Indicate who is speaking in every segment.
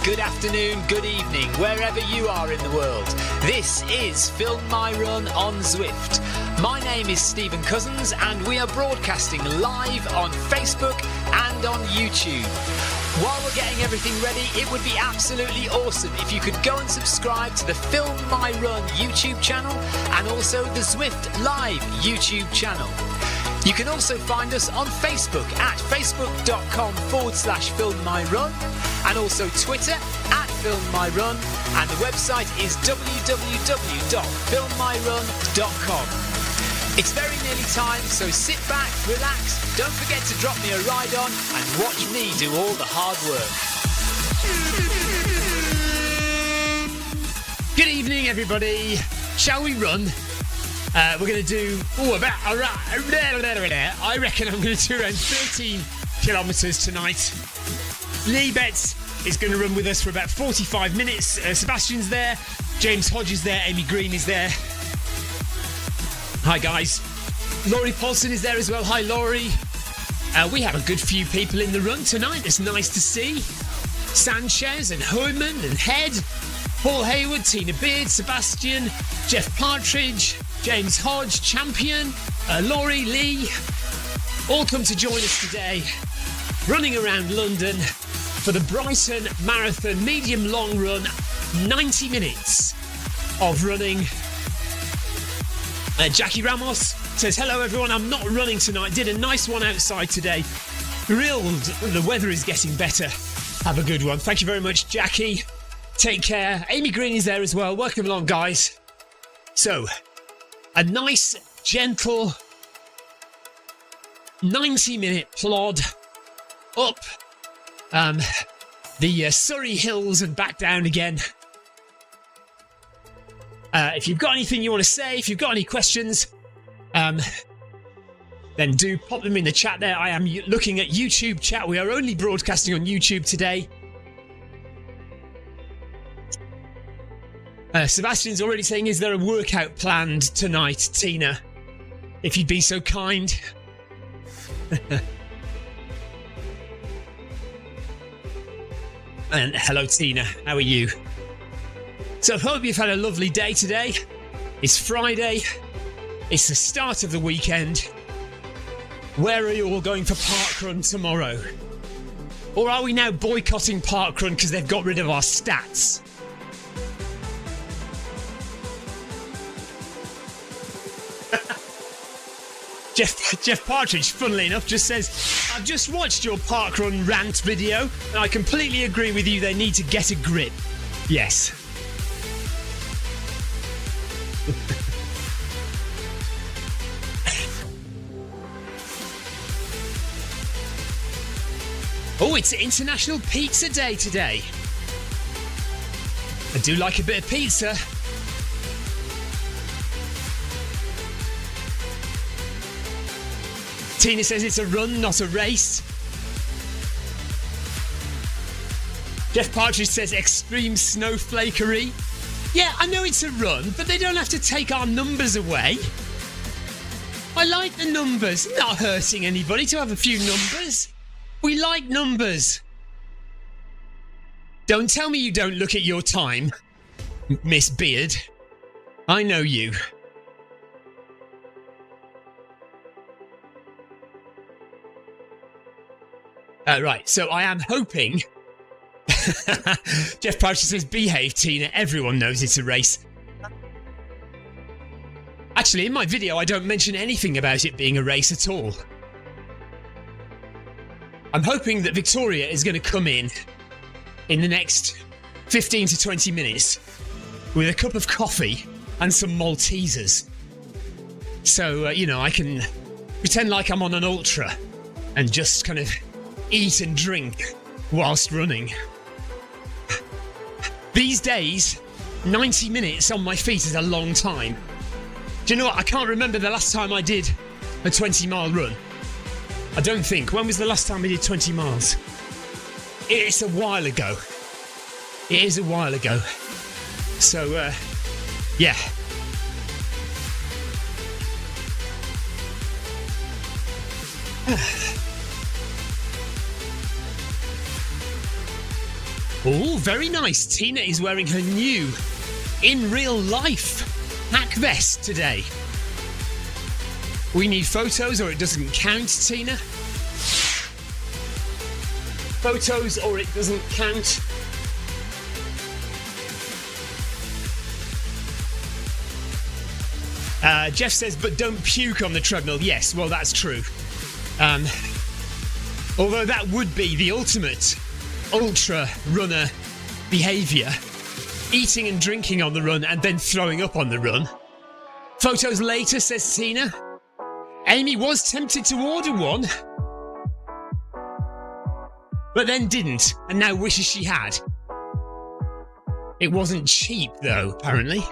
Speaker 1: good afternoon, good evening, wherever you are in the world. This is Film My Run on Zwift. My name is Stephen Cousins and we are broadcasting live on Facebook and on YouTube. While we're getting everything ready, it would be absolutely awesome if you could go and subscribe to the Film My Run YouTube channel and also the Zwift Live YouTube channel. You can also find us on Facebook at facebook.com/filmmyrun and also Twitter at filmmyrun, and the website is www.filmmyrun.com. It's very nearly time, so sit back, relax, don't forget to drop me a ride on and watch me do all the hard work.
Speaker 2: Good evening, everybody. Shall we run? We're going to do, I reckon I'm going to do around 13 kilometres tonight. Lee Betts is going to run with us for about 45 minutes. Sebastian's there, James Hodge is there, Amy Green is there. Hi, guys. Laurie Paulson is there as well. Hi, Laurie. We have a good few people in the run tonight. It's nice to see. Sanchez and Hoyman and Head, Paul Hayward, Tina Beard, Sebastian, Jeff Partridge, James Hodge, Champion, Laurie, Lee, all come to join us today, running around London for the Brighton Marathon medium long run, 90 minutes of running. Jackie Ramos says, hello everyone, I'm not running tonight, did a nice one outside today. Thrilled the weather is getting better. Have a good one. Thank you very much, Jackie. Take care. Amy Green is there as well. Welcome along, guys. So, a nice, gentle 90-minute plod up the Surrey Hills and back down again. If you've got anything you want to say, if you've got any questions, then do pop them in the chat there. I am looking at YouTube chat. We are only broadcasting on YouTube today. Sebastian's already saying, is there a workout planned tonight, Tina? If you'd be so kind. And hello, Tina. How are you? So I hope you've had a lovely day today. It's Friday. It's the start of the weekend. Where are you all going for parkrun tomorrow? Or are we now boycotting parkrun because they've got rid of our stats? Jeff Partridge, funnily enough, just says, I've just watched your parkrun rant video and I completely agree with you, they need to get a grip. Yes. Oh, it's International Pizza Day today. I do like a bit of pizza. Tina says it's a run, not a race. Jeff Partridge says extreme snowflakery. Yeah, I know it's a run, but they don't have to take our numbers away. I like the numbers. Not hurting anybody to have a few numbers. We like numbers. Don't tell me you don't look at your time, Miss Beard. I know you. Right, so I am hoping... Jeff Partridge says, behave, Tina. Everyone knows it's a race. Actually, in my video, I don't mention anything about it being a race at all. I'm hoping that Victoria is going to come in the next 15 to 20 minutes with a cup of coffee and some Maltesers. So, I can pretend like I'm on an ultra and just kind of eat and drink whilst running. These days, 90 minutes on my feet is a long time. Do you know what? I can't remember the last time I did a 20-mile run. I don't think. When was the last time I did 20 miles? It's a while ago. It is a while ago. So, yeah. Oh, very nice. Tina is wearing her new, in real life, hack vest today. We need photos or it doesn't count, Tina. Photos or it doesn't count. Jeff says, but don't puke on the treadmill. Yes, well, that's true. Although that would be the ultimate ultra runner behaviour. Eating and drinking on the run and then throwing up on the run. Photos later, says Tina. Amy was tempted to order one, but then didn't, and now wishes she had. It wasn't cheap, though, apparently.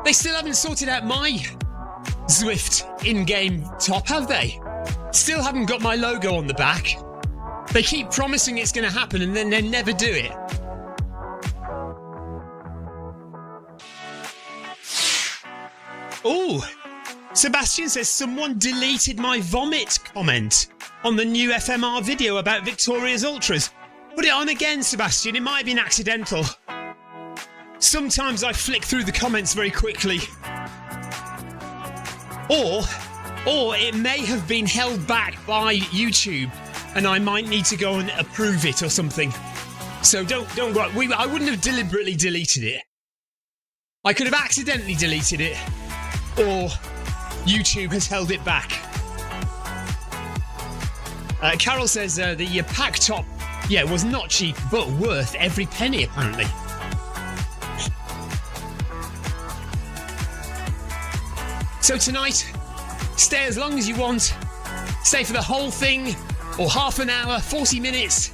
Speaker 2: They still haven't sorted out my Zwift in-game top, have they? Still haven't got my logo on the back. They keep promising it's going to happen and then they never do it. Oh, Sebastian says someone deleted my vomit comment on the new FMR video about Victoria's Ultras. Put it on again, Sebastian. It might have been accidental. Sometimes I flick through the comments very quickly. Or it may have been held back by YouTube and I might need to go and approve it or something. So don't go. I wouldn't have deliberately deleted it. I could have accidentally deleted it, or YouTube has held it back. Carol says the pack top, was not cheap, but worth every penny apparently. So tonight, stay as long as you want. Stay for the whole thing, or half an hour, 40 minutes,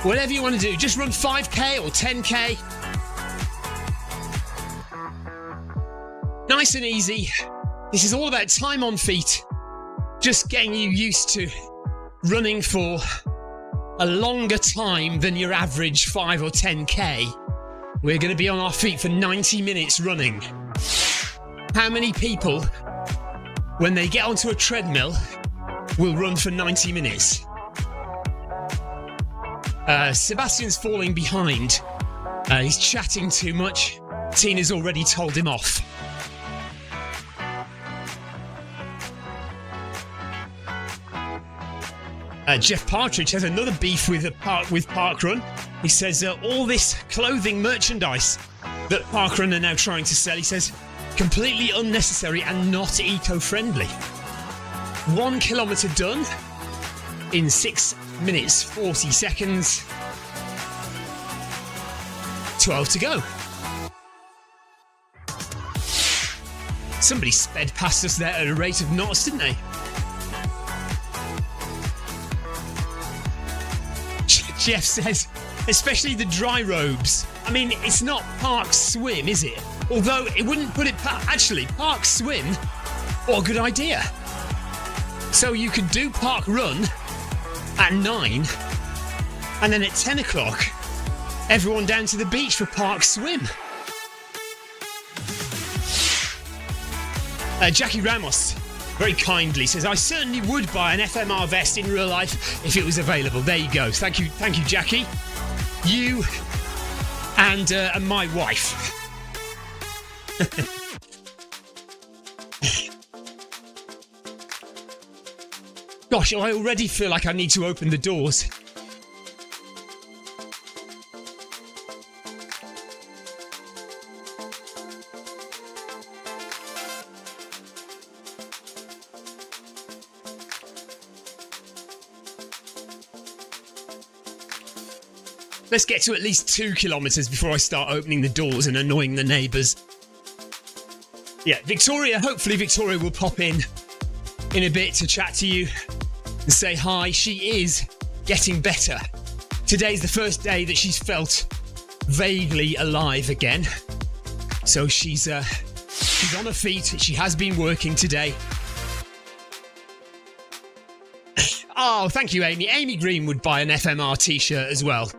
Speaker 2: whatever you want to do. Just run 5k or 10k. Nice and easy. This is all about time on feet. Just getting you used to running for a longer time than your average 5 or 10k. We're going to be on our feet for 90 minutes running. How many people, when they get onto a treadmill, will run for 90 minutes? Sebastian's falling behind. He's chatting too much. Tina's already told him off. Jeff Partridge has another beef with Parkrun. He says all this clothing merchandise that Parkrun are now trying to sell, he says, completely unnecessary and not eco-friendly. 1 kilometre done in 6 minutes 40 seconds. 12 to go. Somebody sped past us there at a rate of knots, didn't they? Jeff says, especially the dry robes. I mean, it's not Park Swim, is it? Although it wouldn't put it past. Actually, Park Swim, what a good idea. So you could do Park Run at 9, and then at 10 o'clock, everyone down to the beach for Park Swim. Jackie Ramos very kindly says, I certainly would buy an FMR vest in real life if it was available. There you go. Thank you, Jackie. You and my wife. Gosh, I already feel like I need to open the doors. Let's get to at least 2 kilometres before I start opening the doors and annoying the neighbours. Yeah, Victoria, hopefully Victoria will pop in a bit to chat to you and say hi. She is getting better. Today's the first day that she's felt vaguely alive again. So she's on her feet. She has been working today. Oh, thank you, Amy. Amy Green would buy an FMR t-shirt as well.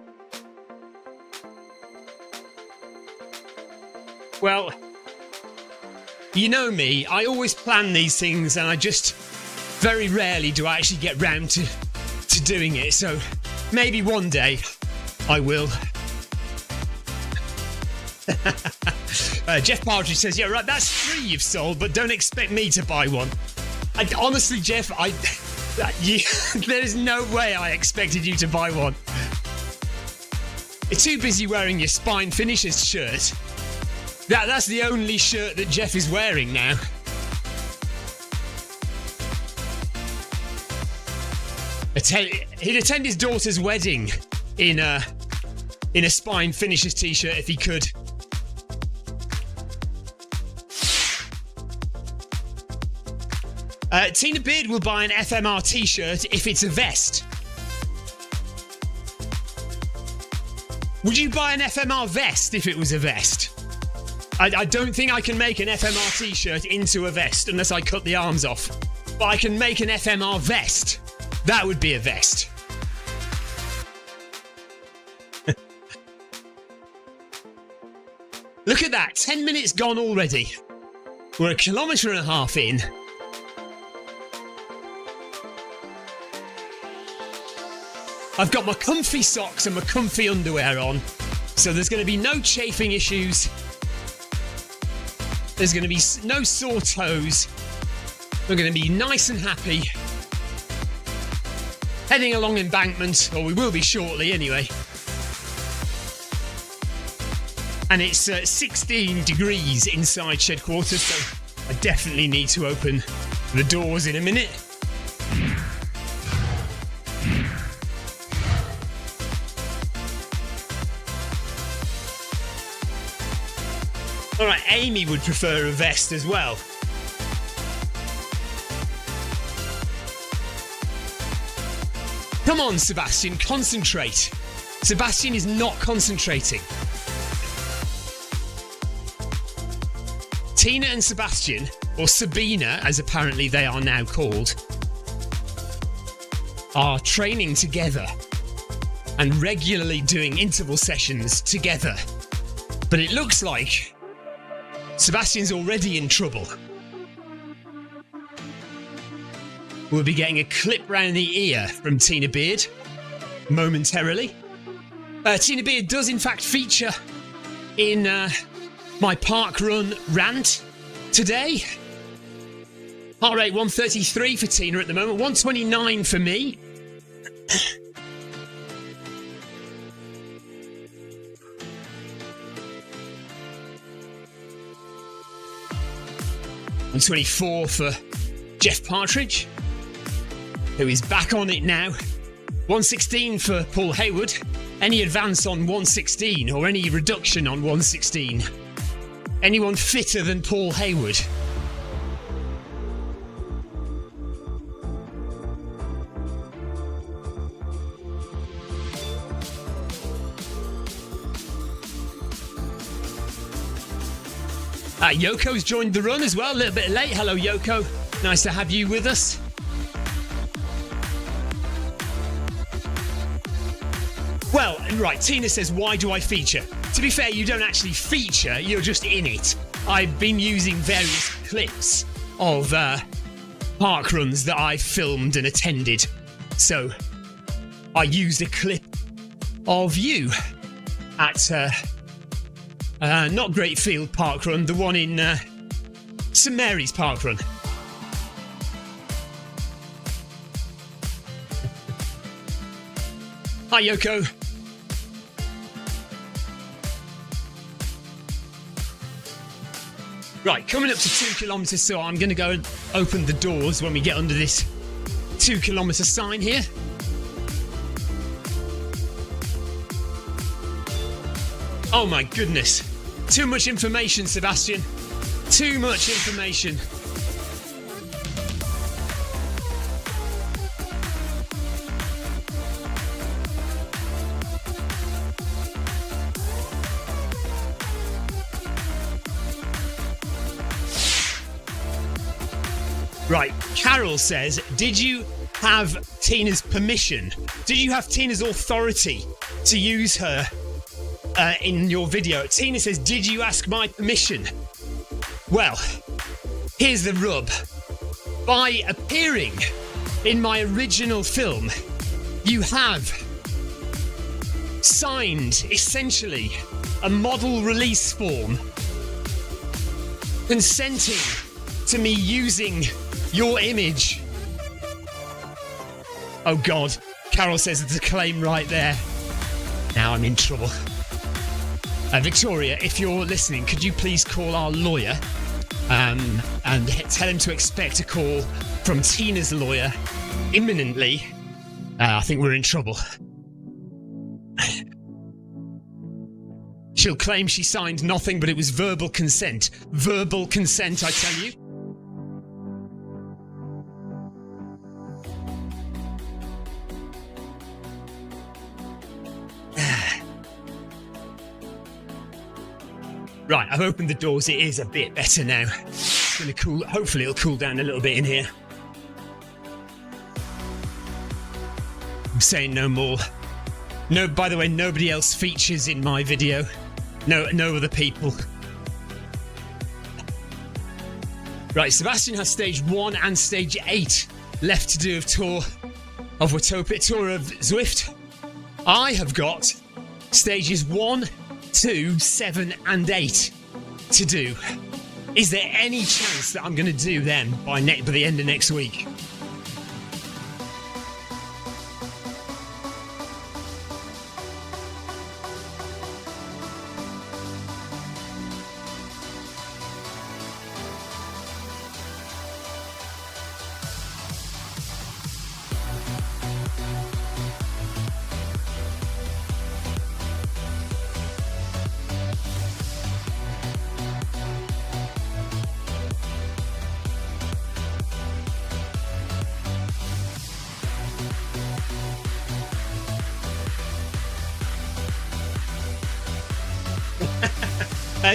Speaker 2: Well, you know me, I always plan these things and I just very rarely do I actually get round to doing it, so maybe one day I will. Jeff Partridge says, yeah, right, that's 3 you've sold, but don't expect me to buy one. Honestly, Jeff, there is no way I expected you to buy one. You're too busy wearing your Spine Finishers shirt. That's the only shirt that Jeff is wearing now. He'd attend his daughter's wedding in a Spine Finishers t-shirt if he could. Tina Beard will buy an FMR t-shirt if it's a vest. Would you buy an FMR vest if it was a vest? I don't think I can make an FMR t-shirt into a vest unless I cut the arms off. But I can make an FMR vest. That would be a vest. Look at that, 10 minutes gone already. We're 1.5 kilometres in. I've got my comfy socks and my comfy underwear on, so there's going to be no chafing issues. There's going to be no sore toes. We're going to be nice and happy. Heading along embankment, or we will be shortly anyway. And it's 16 degrees inside shed quarters, so I definitely need to open the doors in a minute. Alright, Amy would prefer a vest as well. Come on, Sebastian, concentrate. Sebastian is not concentrating. Tina and Sebastian, or Sabina, as apparently they are now called, are training together and regularly doing interval sessions together. But it looks like Sebastian's already in trouble. We'll be getting a clip round the ear from Tina Beard momentarily. Tina Beard does in fact feature in my park run rant today. Heart rate 133 for Tina at the moment, 129 for me. And 24 for Jeff Partridge, who is back on it now. 116 for Paul Hayward. Any advance on 116 or any reduction on 116? Anyone fitter than Paul Hayward? Yoko's joined the run as well, a little bit late. Hello, Yoko. Nice to have you with us. Well, right, Tina says, why do I feature? To be fair, you don't actually feature, you're just in it. I've been using various clips of park runs that I filmed and attended. So, I used a clip of you at not Greatfield Park Run, the one in St Mary's Park Run. Hi, Yoko. Right, coming up to 2 kilometres, so I'm going to go and open the doors when we get under this 2 kilometre sign here. Oh my goodness. Too much information, Sebastian. Too much information. Right, Carol says, did you have Tina's permission? Did you have Tina's authority to use her in your video? Tina says, did you ask my permission? Well, here's the rub. by appearing in my original film, you have signed, essentially, a model release form consenting to me using your image. Oh God, Carol says it's a claim right there. Now I'm in trouble. Victoria, if you're listening, could you please call our lawyer and tell him to expect a call from Tina's lawyer imminently? I think we're in trouble. She'll claim she signed nothing, but it was verbal consent. Verbal consent, I tell you. Right, I've opened the doors. It is a bit better now. It's going to cool. Hopefully it'll cool down a little bit in here. I'm saying no more. No, by the way, nobody else features in my video. No other people. Right, Sebastian has stage 1 and stage 8 left to do of Watopia, tour of Zwift. I have got stages 1, 2, 7 and 8 to do. Is there any chance that I'm going to do them by the end of next week?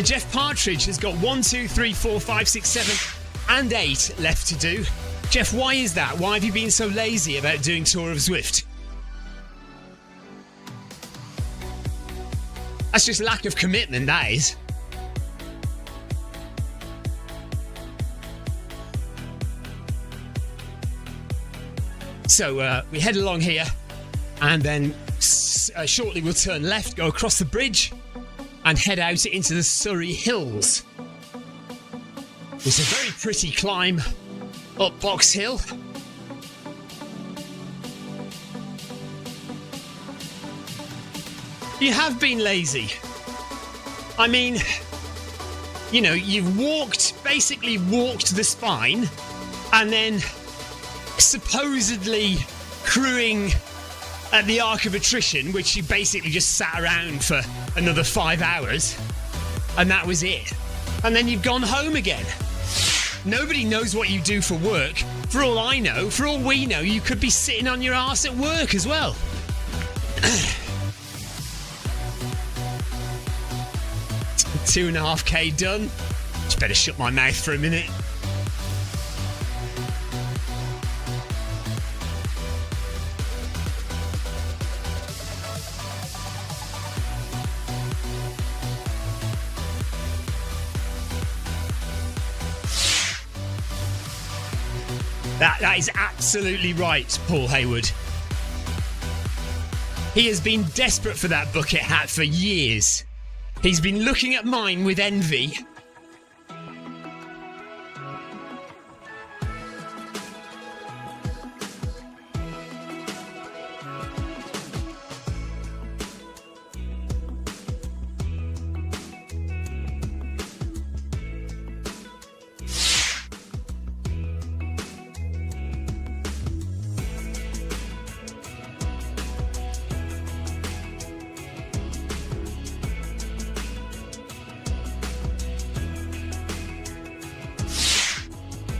Speaker 2: Jeff Partridge has got 1, 2, 3, 4, 5, 6, 7 and 8 left to do. Jeff, why is that? Why have you been so lazy about doing Tour of Zwift? That's just lack of commitment, that is. So we head along here and then shortly we'll turn left, go across the bridge and head out into the Surrey Hills. It's a very pretty climb up Box Hill. You have been lazy. I mean, you know, you've basically walked the spine and then supposedly crewing at the Arc of Attrition, which you basically just sat around for another 5 hours, and that was it. And then you've gone home again. Nobody knows what you do for work. For all I know, for all we know, you could be sitting on your arse at work as well. 2.5k done. Just better shut my mouth for a minute. That is absolutely right, Paul Hayward. He has been desperate for that bucket hat for years. He's been looking at mine with envy.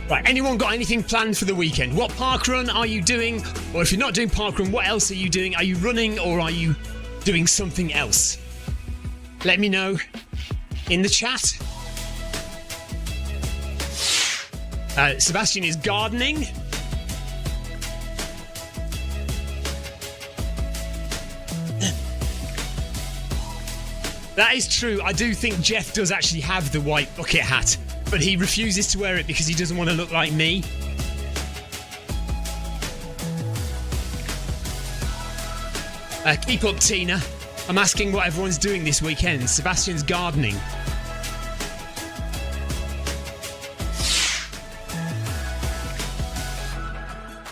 Speaker 2: Right, anyone got anything planned for the weekend? What parkrun are you doing? Or if you're not doing parkrun, what else are you doing? Are you running or are you doing something else? Let me know in the chat. Sebastian is gardening. That is true. I do think Jeff does actually have the white bucket hat, but he refuses to wear it because he doesn't want to look like me. Keep up, Tina. I'm asking what everyone's doing this weekend. Sebastian's gardening.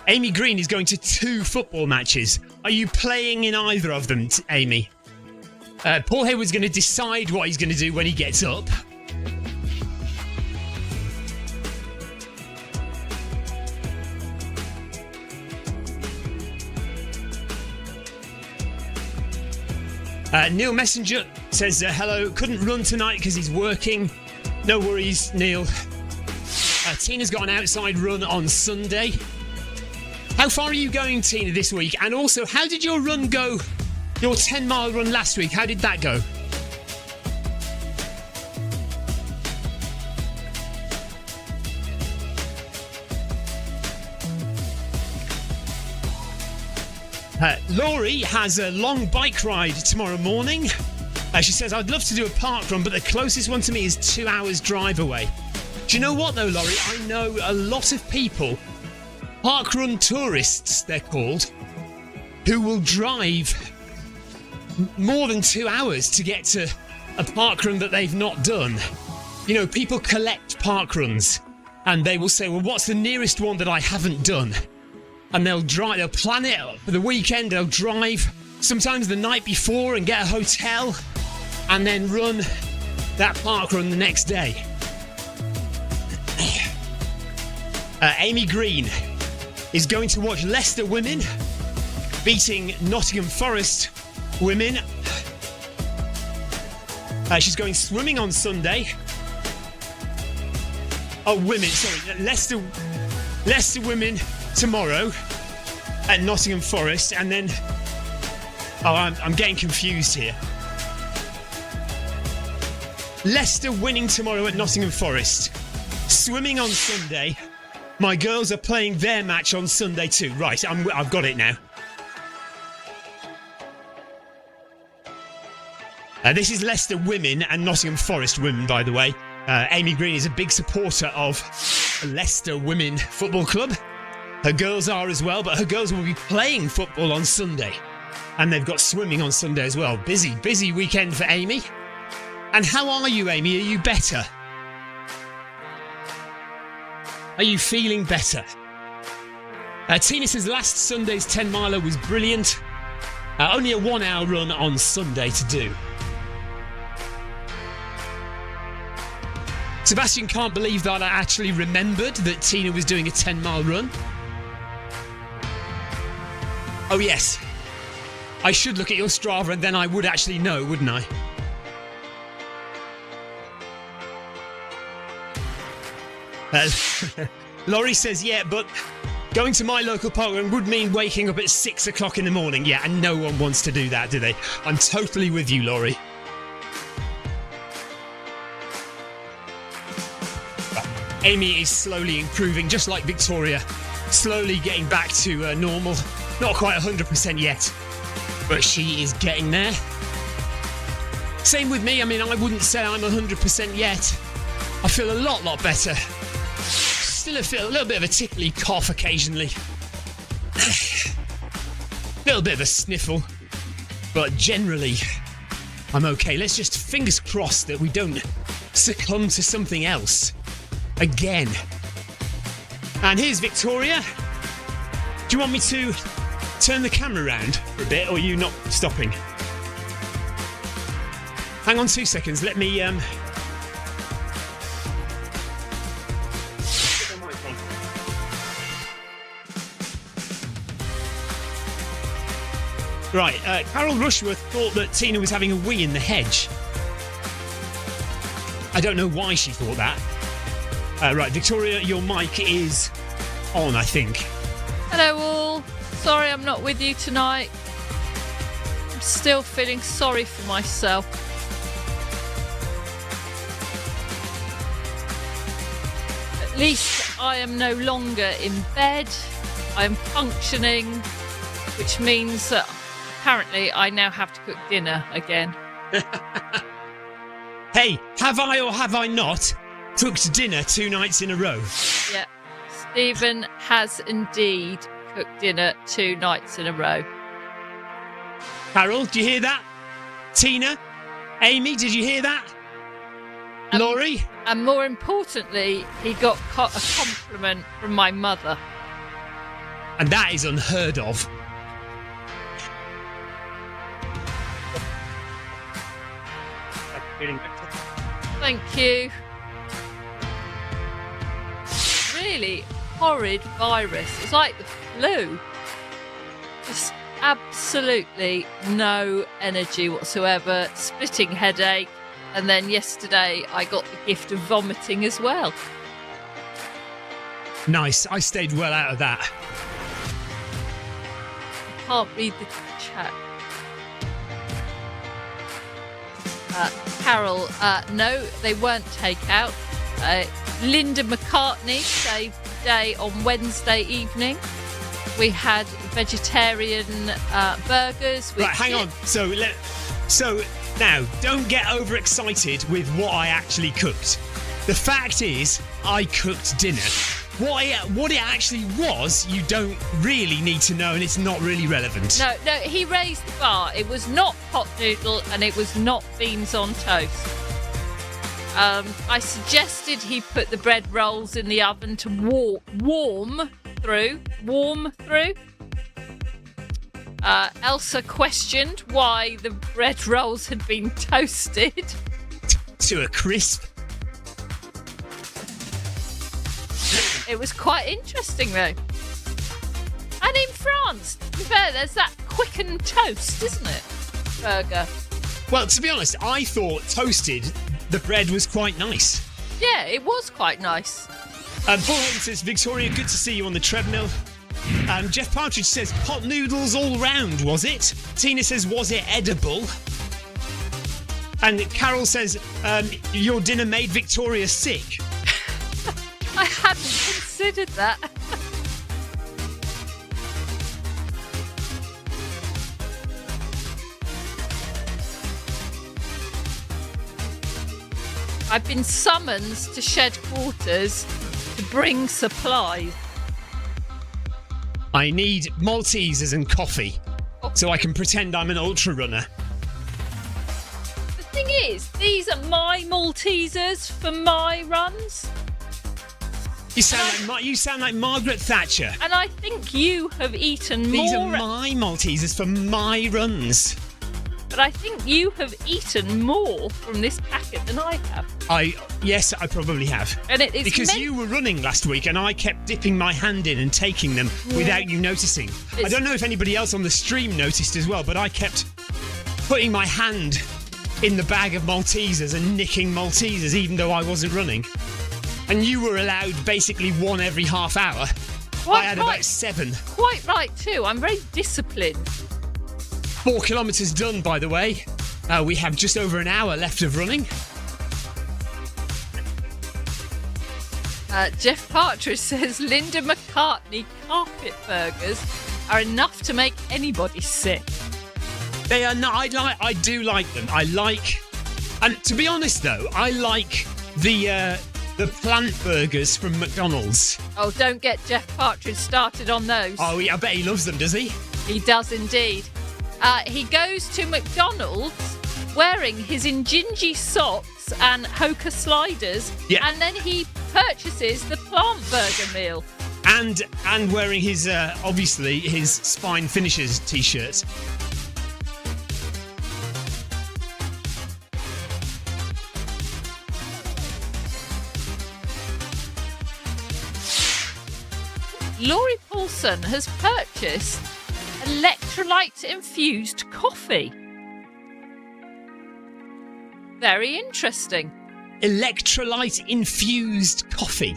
Speaker 2: Amy Green is going to 2 football matches. Are you playing in either of them, Amy? Paul Hayward's going to decide what he's going to do when he gets up. Neil Messenger says, hello, couldn't run tonight because he's working. No worries, Neil. Tina's got an outside run on Sunday. How far are you going, Tina, this week? And also, how did your run go? Your 10-mile run last week, how did that go? Laurie has a long bike ride tomorrow morning. She says, I'd love to do a park run, but the closest one to me is 2 hours drive away. Do you know what, though, Laurie? I know a lot of people, park run tourists, they're called, who will drive more than 2 hours to get to a park run that they've not done. You know, people collect park runs and they will say, well, what's the nearest one that I haven't done? And they'll plan it for the weekend, they'll drive sometimes the night before and get a hotel and then run that park run the next day. Amy Green is going to watch Leicester women beating Nottingham Forest women. She's going swimming on Sunday. Oh, women, sorry. Leicester women tomorrow at Nottingham Forest, and then... Oh, I'm getting confused here. Leicester winning tomorrow at Nottingham Forest. Swimming on Sunday. My girls are playing their match on Sunday too. Right, I've got it now. This is Leicester women and Nottingham Forest women, by the way. Amy Green is a big supporter of Leicester Women Football Club. Her girls are as well, but her girls will be playing football on Sunday. And they've got swimming on Sunday as well. Busy weekend for Amy. And how are you, Amy? Are you better? Are you feeling better? Tina says last Sunday's 10-miler was brilliant. Only a 1-hour run on Sunday to do. Sebastian can't believe that I actually remembered that Tina was doing a 10-mile run. Oh yes, I should look at your Strava and then I would actually know, wouldn't I? Laurie says, yeah, but going to my local park run would mean waking up at 6 o'clock in the morning. Yeah, and no one wants to do that, do they? I'm totally with you, Laurie. Amy is slowly improving, just like Victoria. Slowly getting back to normal. Not quite 100% yet, but she is getting there. Same with me. I mean, I wouldn't say I'm 100% yet. I feel a lot better. Still feel a little bit of a tickly cough occasionally. A little bit of a sniffle, but generally I'm okay. Let's just fingers crossed that we don't succumb to something else again. And here's Victoria. Do you want me to turn the camera around for a bit, or are you not stopping? Hang on 2 seconds. Let me Right, Carol Rushworth thought that Tina was having a wee in the hedge. I don't know why she thought that. Right, Victoria, your mic is on, I think.
Speaker 3: Hello all. Sorry I'm not with you tonight. I'm still feeling sorry for myself. At least I am no longer in bed. I am functioning, which means that apparently I now have to cook dinner again.
Speaker 2: Hey, have I or have I not cooked dinner 2 nights in a row?
Speaker 3: Yeah, Stephen has indeed cooked dinner 2 nights in a row.
Speaker 2: Carol, do you hear that? Tina? Amy, did you hear that? Laurie?
Speaker 3: And more importantly, he got a compliment from my mother.
Speaker 2: And that is unheard of.
Speaker 3: Thank you. Really horrid virus. It's like the flu. Just absolutely no energy whatsoever. Splitting headache. And then yesterday I got the gift of vomiting as well.
Speaker 2: Nice. I stayed well out of that.
Speaker 3: I can't read the chat. Carol, no, they weren't takeout. Linda McCartney saved the day on Wednesday evening. We had vegetarian burgers. With
Speaker 2: Right, hang on. So now, don't get overexcited with what I actually cooked. The fact is, I cooked dinner. What it actually was, you don't really need to know, and it's not really relevant.
Speaker 3: No, he raised the bar. It was not pot noodle, and it was not beans on toast. I suggested he put the bread rolls in the oven to warm through. Elsa questioned why the bread rolls had been toasted
Speaker 2: To a crisp.
Speaker 3: It was quite interesting, though. And in France, to be fair, there's that quicken toast, isn't it? Burger.
Speaker 2: Well, to be honest, I thought toasted, the bread was quite nice.
Speaker 3: Yeah, it was quite nice.
Speaker 2: Paul Hayden says, Victoria, good to see you on the treadmill. Jeff Partridge says, pot noodles all round, was it? Tina says, was it edible? And Carol says, your dinner made Victoria sick.
Speaker 3: I hadn't considered that. I've been summoned to shed quarters to bring supplies.
Speaker 2: I need Maltesers and coffee so I can pretend I'm an ultra runner.
Speaker 3: The thing is, these are my Maltesers for my runs.
Speaker 2: You sound like Margaret Thatcher.
Speaker 3: And I think you have eaten
Speaker 2: These
Speaker 3: more.
Speaker 2: are my Maltesers for my runs.
Speaker 3: But I think you have eaten more from this packet than I have.
Speaker 2: Yes, I probably have.
Speaker 3: And it is
Speaker 2: because you were running last week and I kept dipping my hand in and taking them without you noticing. I don't know if anybody else on the stream noticed as well, but I kept putting my hand in the bag of Maltesers and nicking Maltesers even though I wasn't running. And you were allowed basically one every half hour. I had about 7.
Speaker 3: Quite right too. I'm very disciplined.
Speaker 2: 4 kilometres done, by the way. We have just over an hour left of running.
Speaker 3: Jeff Partridge says Linda McCartney carpet burgers are enough to make anybody sick.
Speaker 2: They are not. I do like them. And to be honest though, I like the plant burgers from McDonald's.
Speaker 3: Oh, don't get Jeff Partridge started on those.
Speaker 2: Oh, I bet he loves them, does he?
Speaker 3: He does indeed. He goes to McDonald's wearing his Injinji socks and Hoka sliders, and then he purchases the plant burger meal.
Speaker 2: And wearing his, obviously, his Spine Finishers t-shirt.
Speaker 3: Laurie Paulson has purchased electrolyte-infused coffee. Very interesting.
Speaker 2: Electrolyte-infused coffee.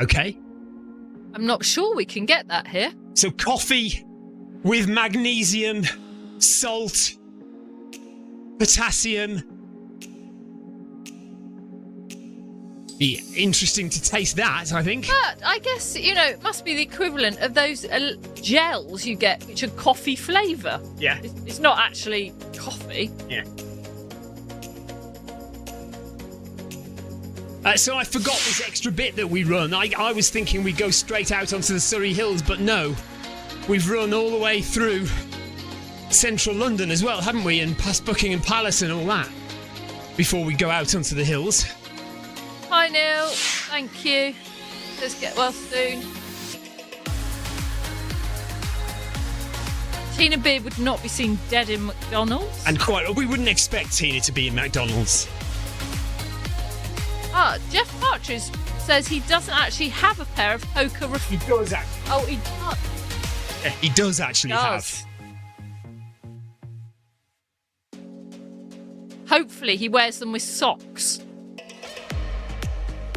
Speaker 2: Okay.
Speaker 3: I'm not sure we can get that here.
Speaker 2: So coffee with magnesium, salt, potassium. Be interesting to taste that, I think.
Speaker 3: But I guess, it must be the equivalent of those gels you get, which are coffee flavour.
Speaker 2: Yeah.
Speaker 3: It's not actually coffee.
Speaker 2: Yeah. So I forgot this extra bit that we run. I was thinking we'd go straight out onto the Surrey Hills, but no. we've run all the way through central London as well, haven't we? And past Buckingham Palace and all that before we go out onto the hills.
Speaker 3: Hi, Neil. Thank you. Let's get well soon. Tina Beard would not be seen dead in McDonald's.
Speaker 2: And we wouldn't expect Tina to be in McDonald's.
Speaker 3: Jeff Partridge says he doesn't actually have a pair of Hoka
Speaker 2: He does actually.
Speaker 3: Oh, he does.
Speaker 2: Yeah, he does actually have.
Speaker 3: Hopefully he wears them with socks.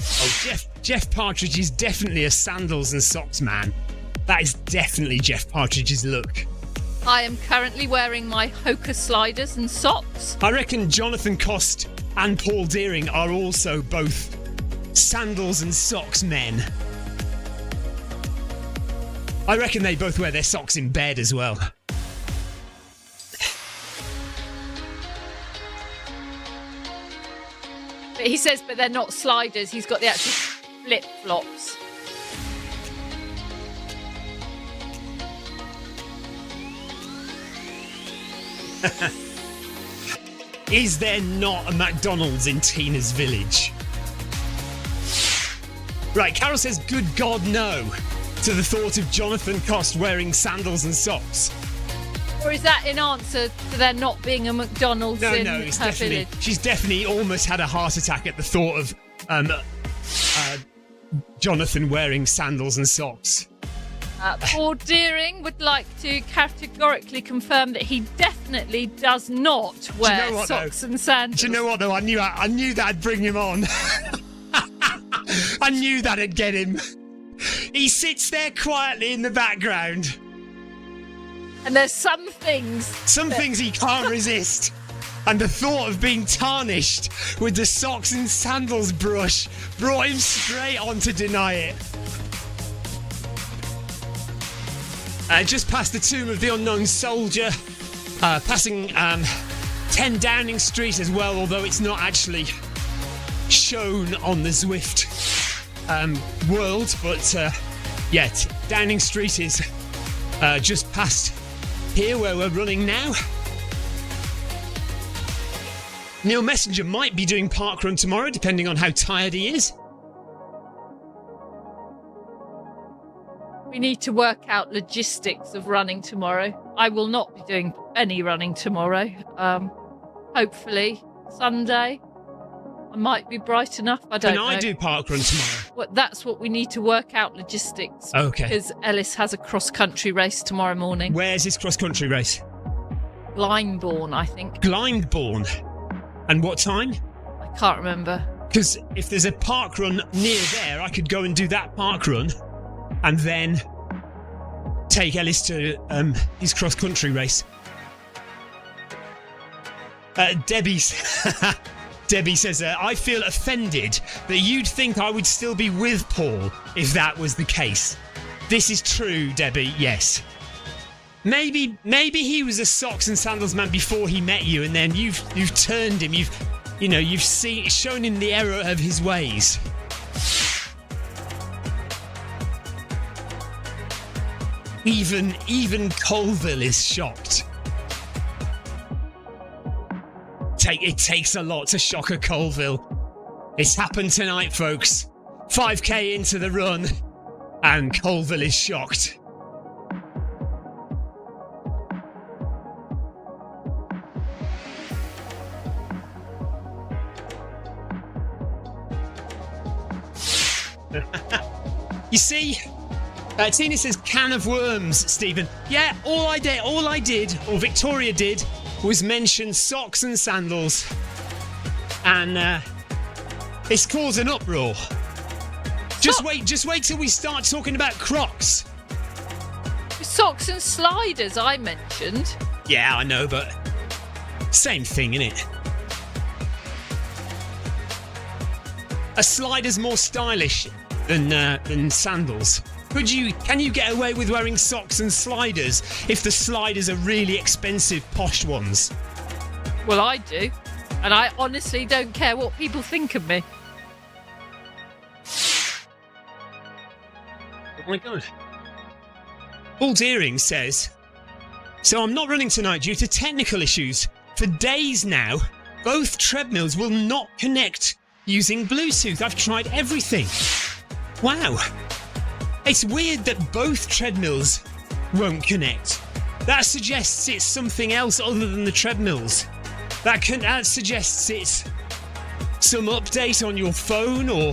Speaker 2: Oh, Jeff Partridge is definitely a sandals and socks man. That is definitely Jeff Partridge's look.
Speaker 3: I am currently wearing my Hoka sliders and socks.
Speaker 2: I reckon Jonathan Cost and Paul Deering are also both sandals and socks men. I reckon they both wear their socks in bed as well.
Speaker 3: But he says, but they're not sliders. He's got the actual flip-flops.
Speaker 2: Is there not a McDonald's in Tina's village? Right, Carol says, good God, no, to the thought of Jonathan Cost wearing sandals and socks.
Speaker 3: Or is that in answer to there not being a McDonald's in
Speaker 2: it's
Speaker 3: her
Speaker 2: definitely,
Speaker 3: village?
Speaker 2: she's definitely almost had a heart attack at the thought of Jonathan wearing sandals and socks.
Speaker 3: Paul Deering would like to categorically confirm that he definitely does not wear socks and sandals.
Speaker 2: Do you know what, though? I knew that'd bring him on. I knew that'd get him. He sits there quietly in the background.
Speaker 3: And there's some things
Speaker 2: he can't resist. And the thought of being tarnished with the socks and sandals brush brought him straight on to deny it. Just past the tomb of the unknown soldier, passing 10 Downing Street as well, although it's not actually shown on the Zwift world, but Downing Street is just past here where we're running now. Neil Messenger might be doing parkrun tomorrow, depending on how tired he is.
Speaker 3: we need to work out logistics of running tomorrow. I will not be doing any running tomorrow. Hopefully Sunday I might be bright enough. I don't know.
Speaker 2: Can I do parkrun tomorrow?
Speaker 3: Well, that's what we need to work out logistics.
Speaker 2: Okay.
Speaker 3: Because Ellis has a cross-country race tomorrow morning.
Speaker 2: Where's his cross-country race?
Speaker 3: Glyndebourne, I think.
Speaker 2: Glyndebourne. And what time?
Speaker 3: I can't remember.
Speaker 2: Because if there's a parkrun near there, I could go and do that parkrun and then take Ellis to his cross-country race. Debbie says, I feel offended that you'd think I would still be with Paul if that was the case. This is true, Debbie, yes. Maybe he was a socks and sandals man before he met you, and then you've turned him, you've shown him the error of his ways. Even Colville is shocked. It takes a lot to shock a Colville. It's happened tonight, folks. 5k into the run, and Colville is shocked. You see, Tina says can of worms, Stephen. Yeah, all I did, or Victoria did, was mention socks and sandals, and it's caused an uproar. Just wait till we start talking about Crocs.
Speaker 3: Socks and sliders, I mentioned.
Speaker 2: Yeah, I know, but same thing, innit? A slider's more stylish than sandals. Can you get away with wearing socks and sliders if the sliders are really expensive posh ones?
Speaker 3: Well, I do. And I honestly don't care what people think of me.
Speaker 2: Oh my god. Paul Deering says, so I'm not running tonight due to technical issues. For days now, both treadmills will not connect using Bluetooth. I've tried everything. Wow. It's weird that both treadmills won't connect. That suggests it's something else other than the treadmills. That suggests it's some update on your phone or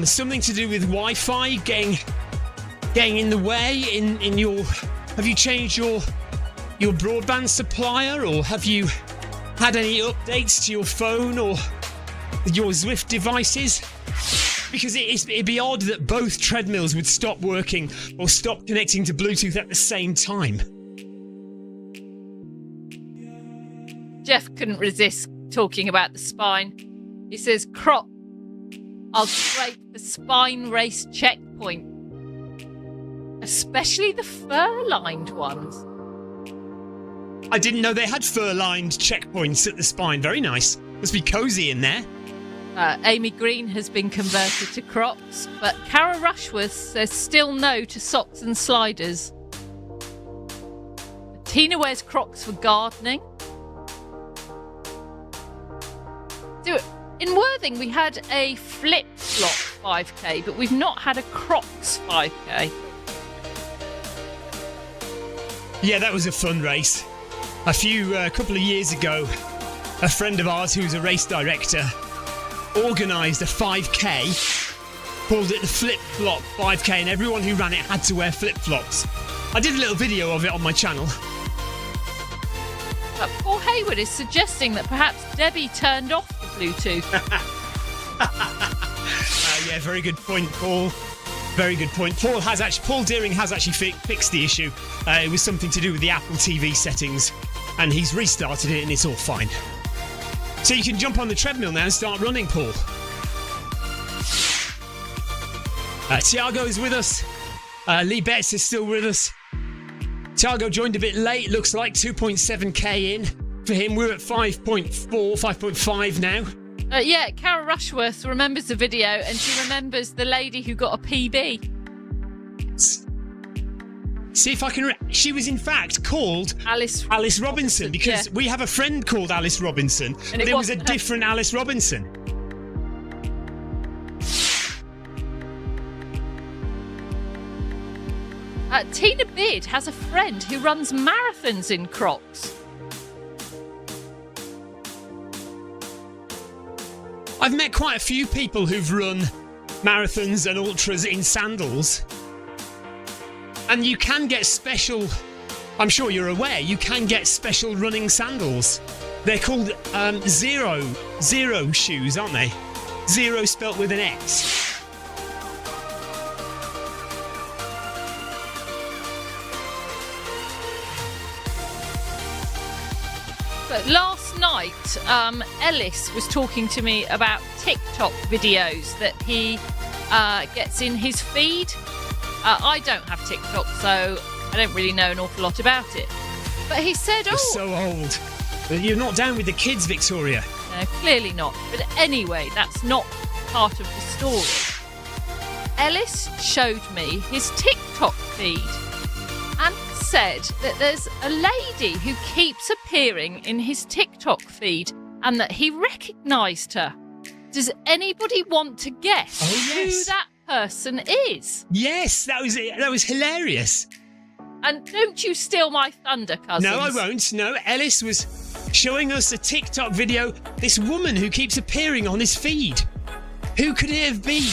Speaker 2: something to do with Wi-Fi getting in the way in your... Have you changed your broadband supplier, or have you had any updates to your phone or your Zwift devices? Because it'd be odd that both treadmills would stop working or stop connecting to Bluetooth at the same time.
Speaker 3: Jeff couldn't resist talking about the spine. He says, Crop, I'll scrape the spine race checkpoint. Especially the fur-lined ones.
Speaker 2: I didn't know they had fur-lined checkpoints at the spine. Very nice. Must be cosy in there.
Speaker 3: Amy Green has been converted to Crocs, but Cara Rushworth says still no to socks and sliders. Tina wears Crocs for gardening. So in Worthing, we had a flip-flop 5K, but we've not had a Crocs 5K.
Speaker 2: Yeah, that was a fun race. A couple of years ago, a friend of ours who's a race director organised a 5K, called it the flip-flop 5K, and everyone who ran it had to wear flip-flops. I did a little video of it on my channel.
Speaker 3: Paul Hayward is suggesting that perhaps Debbie turned off the Bluetooth.
Speaker 2: Yeah, very good point, Paul. Very good point. Paul Deering has actually fixed the issue. It was something to do with the Apple TV settings, and he's restarted it, and it's all fine. So you can jump on the treadmill now and start running, Paul. Tiago is with us. Lee Betts is still with us. Tiago joined a bit late, looks like 2.7k in. For him, we're at 5.4, 5.5 now.
Speaker 3: Yeah, Cara Rushworth remembers the video, and she remembers the lady who got a PB.
Speaker 2: See if I can... She was in fact called Alice Robinson, because we have a friend called Alice Robinson, but it was a different Alice Robinson.
Speaker 3: Tina Beard has a friend who runs marathons in Crocs.
Speaker 2: I've met quite a few people who've run marathons and ultras in sandals. And you can get special, I'm sure you're aware, you can get special running sandals. They're called zero shoes, aren't they? Zero spelt with an X.
Speaker 3: But last night, Ellis was talking to me about TikTok videos that he gets in his feed. I don't have TikTok, so I don't really know an awful lot about it. But he said,
Speaker 2: You're so old. You're not down with the kids, Victoria.
Speaker 3: No, clearly not. But anyway, that's not part of the story. Ellis showed me his TikTok feed and said that there's a lady who keeps appearing in his TikTok feed and that he recognised her. Does anybody want to guess who that person is?
Speaker 2: Yes, that was hilarious.
Speaker 3: And don't you steal my thunder, cousins.
Speaker 2: No, I won't. No, Ellis was showing us a TikTok video. This woman who keeps appearing on his feed. Who could it have been?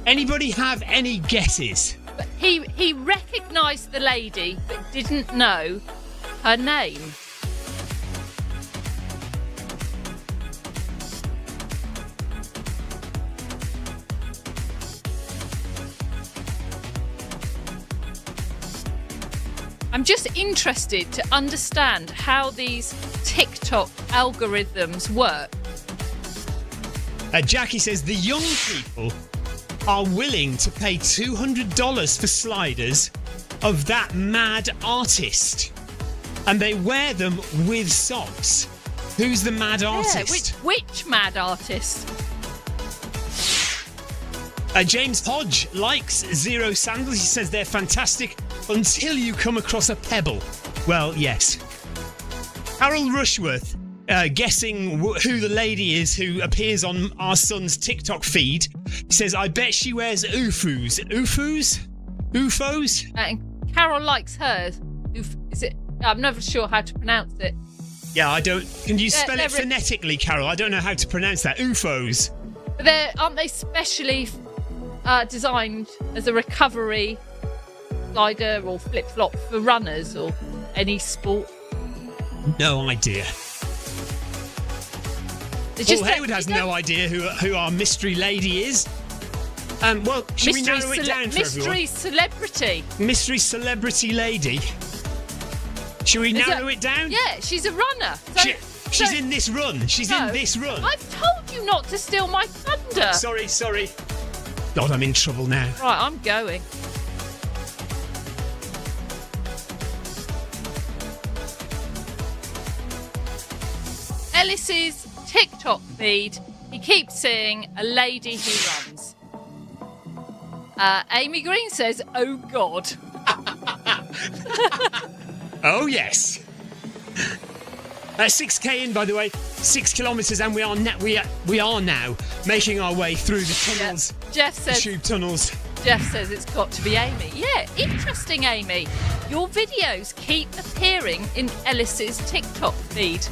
Speaker 2: Anybody have any guesses?
Speaker 3: But he recognised the lady but didn't know her name. I'm just interested to understand how these TikTok algorithms work.
Speaker 2: Jackie says the young people are willing to pay $200 for sliders of that mad artist, and they wear them with socks. Who's the mad artist?
Speaker 3: Which mad artist?
Speaker 2: James Hodge likes Zero Sandals. He says they're fantastic until you come across a pebble. Well, yes. Harold Rushworth, guessing who the lady is who appears on our son's TikTok feed. He says, I bet she wears UFOs. UFOs? UFOs?
Speaker 3: And Carol likes hers. Is it? I'm never sure how to pronounce it.
Speaker 2: Yeah, I don't... Can you spell it phonetically, Carol? I don't know how to pronounce that. UFOs.
Speaker 3: Aren't they specially designed as a recovery slider or flip-flop for runners or any sport?
Speaker 2: No idea. Paul Hayward has no idea who our mystery lady is. Well, should we narrow it down for everyone?
Speaker 3: Mystery celebrity.
Speaker 2: Mystery celebrity lady. Should we narrow it down?
Speaker 3: Yeah, she's a runner.
Speaker 2: She's in this run. She's in this run.
Speaker 3: I've told you not to steal my thunder.
Speaker 2: Sorry. God, I'm in trouble now.
Speaker 3: Right, I'm going. Ellis's TikTok feed, he keeps seeing a lady who runs. Amy Green says, oh God.
Speaker 2: Oh, yes. 6k in, by the way, 6 kilometres, and we are now making our way through the tunnels.
Speaker 3: Jeff says,
Speaker 2: the tube tunnels.
Speaker 3: Jeff says it's got to be Amy. Yeah, interesting, Amy. Your videos keep appearing in Ellis's TikTok feed.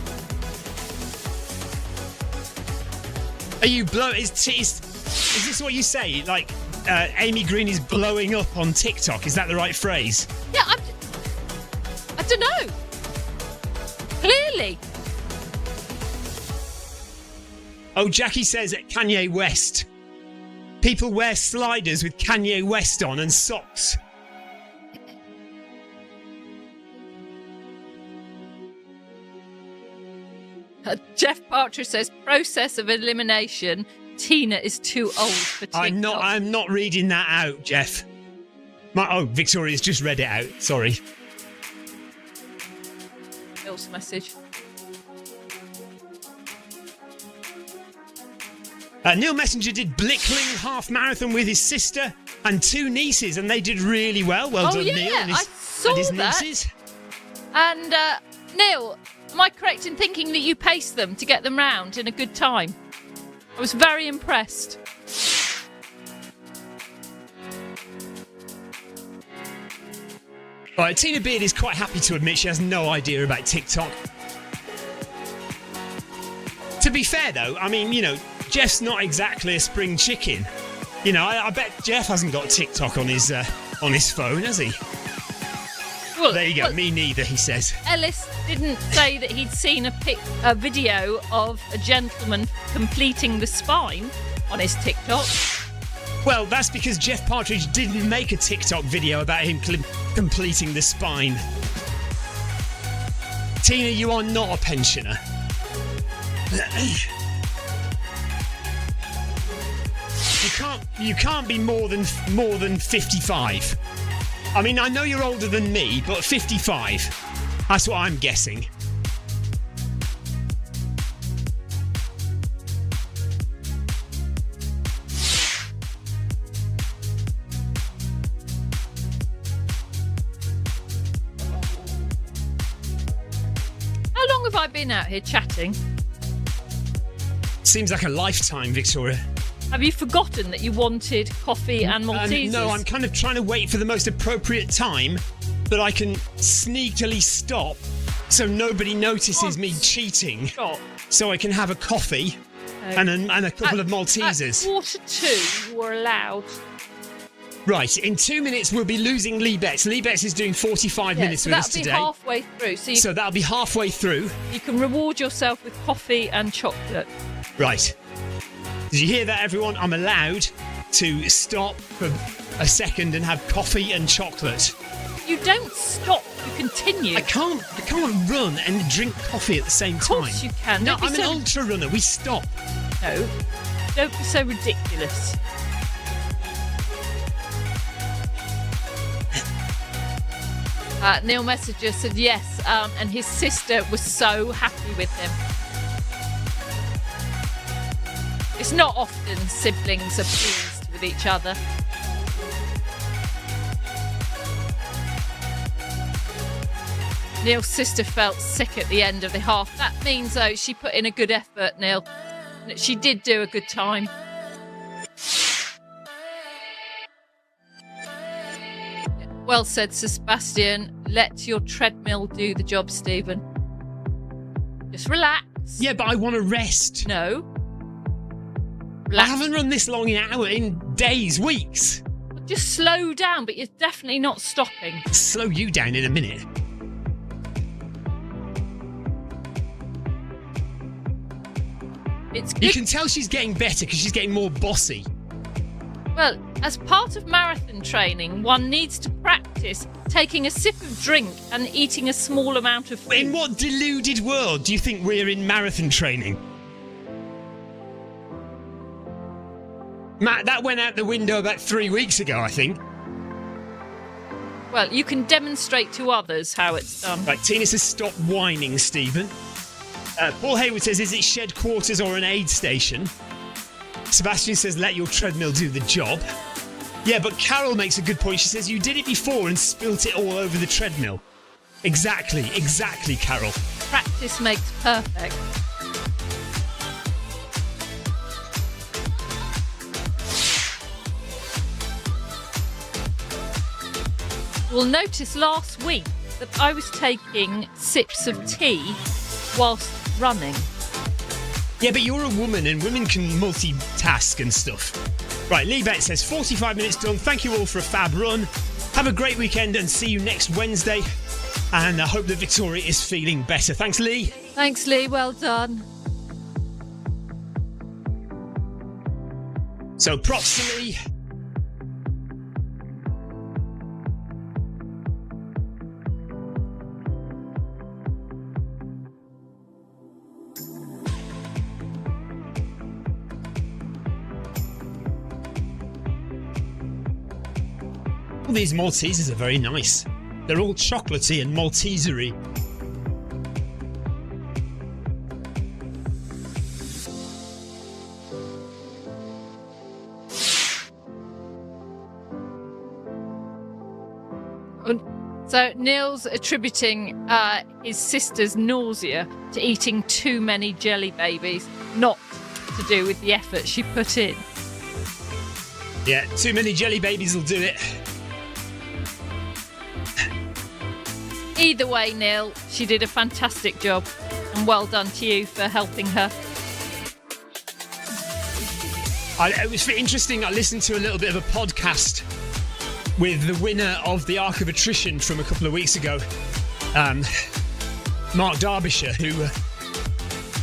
Speaker 2: Are you is this what you say? Like, Amy Green is blowing up on TikTok? Is that the right phrase?
Speaker 3: Yeah, I don't know. Clearly.
Speaker 2: Oh, Jackie says Kanye West. People wear sliders with Kanye West on and socks.
Speaker 3: Jeff Partridge says, process of elimination. Tina is too old for TikTok.
Speaker 2: I'm not reading that out, Jeff. Victoria's just read it out. Sorry.
Speaker 3: Bill's message.
Speaker 2: Neil Messenger did Blickling half marathon with his sister and 2 nieces, and they did really well. Well done, Neil and his nieces.
Speaker 3: And Neil, am I correct in thinking that you paced them to get them round in a good time? I was very impressed.
Speaker 2: All right, Tina Beard is quite happy to admit she has no idea about TikTok. To be fair, though, I mean, Jeff's not exactly a spring chicken. I bet Jeff hasn't got TikTok on his phone, has he? Well, there you go. Me neither, he says.
Speaker 3: Ellis didn't say that he'd seen a video of a gentleman completing the spine on his TikTok.
Speaker 2: Well, that's because Jeff Partridge didn't make a TikTok video about him completing the spine. Tina, you are not a pensioner. You can't be more than 55. I mean, I know you're older than me, but 55. That's what I'm guessing.
Speaker 3: How long have I been out here chatting?
Speaker 2: Seems like a lifetime, Victoria.
Speaker 3: Have you forgotten that you wanted coffee and Maltesers?
Speaker 2: No, I'm kind of trying to wait for the most appropriate time that I can sneakily stop so nobody notices me cheating.
Speaker 3: Stop.
Speaker 2: So I can have a coffee and a couple of Maltesers.
Speaker 3: At 1:45, you were allowed.
Speaker 2: Right, in 2 minutes we'll be losing Lee Betts. Lee Betts is doing 45 minutes with us today.
Speaker 3: That'll be halfway through.
Speaker 2: So that'll be halfway through.
Speaker 3: You can reward yourself with coffee and chocolate.
Speaker 2: Right. Did you hear that, everyone? I'm allowed to stop for a second and have coffee and chocolate.
Speaker 3: You don't stop. You continue.
Speaker 2: I can't run and drink coffee at the same time.
Speaker 3: Of course you can.
Speaker 2: No, I'm an ultra runner. We stop.
Speaker 3: No. Don't be so ridiculous. Neil Messenger said yes, and his sister was so happy with him. It's not often siblings are pleased with with each other. Neil's sister felt sick at the end of the half. That means, though, she put in a good effort, Neil. She did do a good time. Well said, Sir Sebastian. Let your treadmill do the job, Stephen. Just relax.
Speaker 2: Yeah, but I want to rest.
Speaker 3: No.
Speaker 2: I
Speaker 3: Relax.
Speaker 2: haven't run this long in days, weeks.
Speaker 3: Just slow down, but you're definitely not stopping.
Speaker 2: Slow you down in a minute.
Speaker 3: It's good.
Speaker 2: You can tell she's getting better because she's getting more bossy.
Speaker 3: Well, as part of marathon training, one needs to practice taking a sip of drink and eating a small amount of food.
Speaker 2: In what deluded world do you think we're in marathon training? Matt, that went out the window about 3 weeks ago, I think.
Speaker 3: Well, you can demonstrate to others how it's done.
Speaker 2: Right, Tina says stop whining, Stephen. Paul Hayward says, is it shed quarters or an aid station? Sebastian says, let your treadmill do the job. Yeah, but Carol makes a good point. She says, you did it before and spilt it all over the treadmill. Exactly, Carol.
Speaker 3: Practice makes perfect. You'll notice last week that I was taking sips of tea whilst running.
Speaker 2: Yeah, but you're a woman and women can multitask and stuff. Right, Lee Bet says 45 minutes done. Thank you all for a fab run. Have a great weekend and see you next Wednesday. And I hope that Victoria is feeling better. Thanks, Lee.
Speaker 3: Thanks, Lee. Well done.
Speaker 2: So props to Lee. All these Maltesers are very nice. They're all chocolatey and Maltesery.
Speaker 3: So Neil's attributing his sister's nausea to eating too many jelly babies, not to do with the effort she put in.
Speaker 2: Yeah, too many jelly babies will do it.
Speaker 3: Either way, Neil, she did a fantastic job, and well done to you for helping her.
Speaker 2: It was interesting. I listened to a little bit of a podcast with the winner of the Arc of Attrition from a couple of weeks ago, Mark Derbyshire, who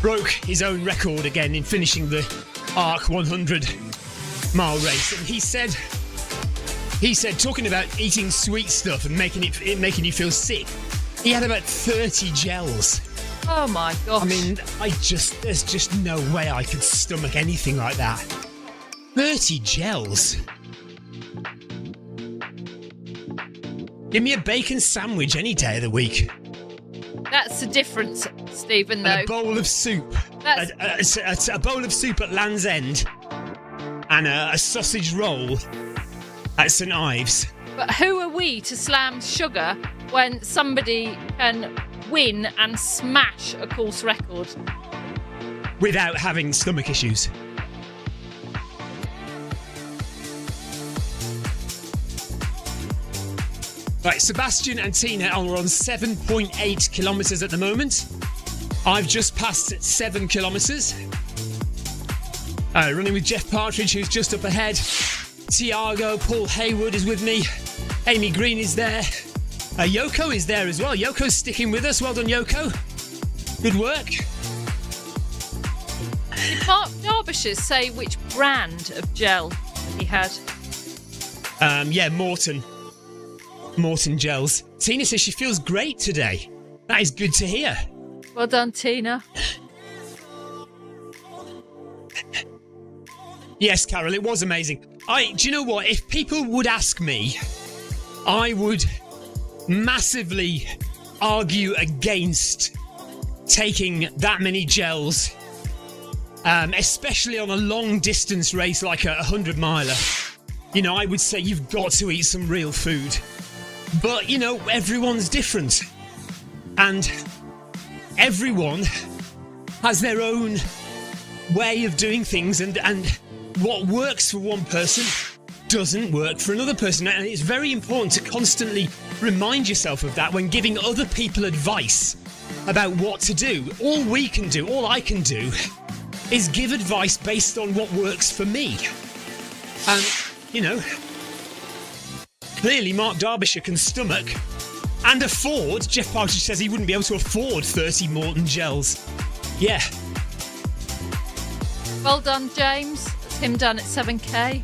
Speaker 2: broke his own record again in finishing the Arc 100-mile race. And he said, talking about eating sweet stuff and making you feel sick, he had about 30 gels.
Speaker 3: Oh my gosh.
Speaker 2: I mean, there's just no way I could stomach anything like that. 30 gels. Give me a bacon sandwich any day of the week.
Speaker 3: That's the difference, Stephen, though.
Speaker 2: And a bowl of soup. A bowl of soup at Land's End. And a sausage roll at St Ives.
Speaker 3: But who are we to slam sugar when somebody can win and smash a course record?
Speaker 2: Without having stomach issues. Right, Sebastian and Tina are on 7.8 kilometres at the moment. I've just passed 7 kilometres. Running with Jeff Partridge, who's just up ahead. Tiago, Paul Hayward is with me. Amy Green is there. Yoko is there as well. Yoko's sticking with us. Well done, Yoko. Good work.
Speaker 3: Did Mark Derbyshire say which brand of gel he had?
Speaker 2: Yeah, Morton gels. Tina says she feels great today. That is good to hear.
Speaker 3: Well done, Tina.
Speaker 2: Yes, Carol, it was amazing. Do you know what? If people would ask me, I would massively argue against taking that many gels, especially on a long distance race like a 100-miler. I would say you've got to eat some real food. But, everyone's different. And everyone has their own way of doing things, and what works for one person doesn't work for another person. And it's very important to constantly remind yourself of that when giving other people advice about what to do. All I can do is give advice based on what works for me. And, clearly Mark Derbyshire can stomach and afford. Jeff Partridge says he wouldn't be able to afford 30 Morton gels. Yeah.
Speaker 3: Well done, James. That's him done at 7k.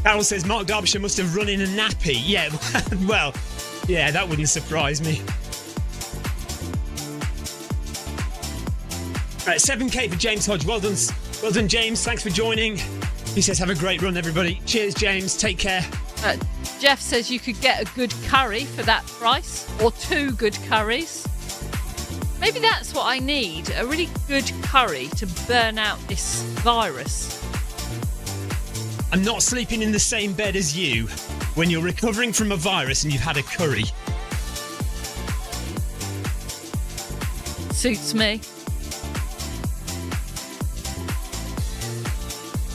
Speaker 2: Carol says Mark Derbyshire must have run in a nappy. Yeah, well, yeah, that wouldn't surprise me. Right, 7k for James Hodge. Well done, James. Thanks for joining. He says, have a great run, everybody. Cheers, James. Take care.
Speaker 3: Jeff says you could get a good curry for that price, or 2 good curries. Maybe that's what I need, a really good curry to burn out this virus.
Speaker 2: I'm not sleeping in the same bed as you when you're recovering from a virus and you've had a curry.
Speaker 3: Suits me.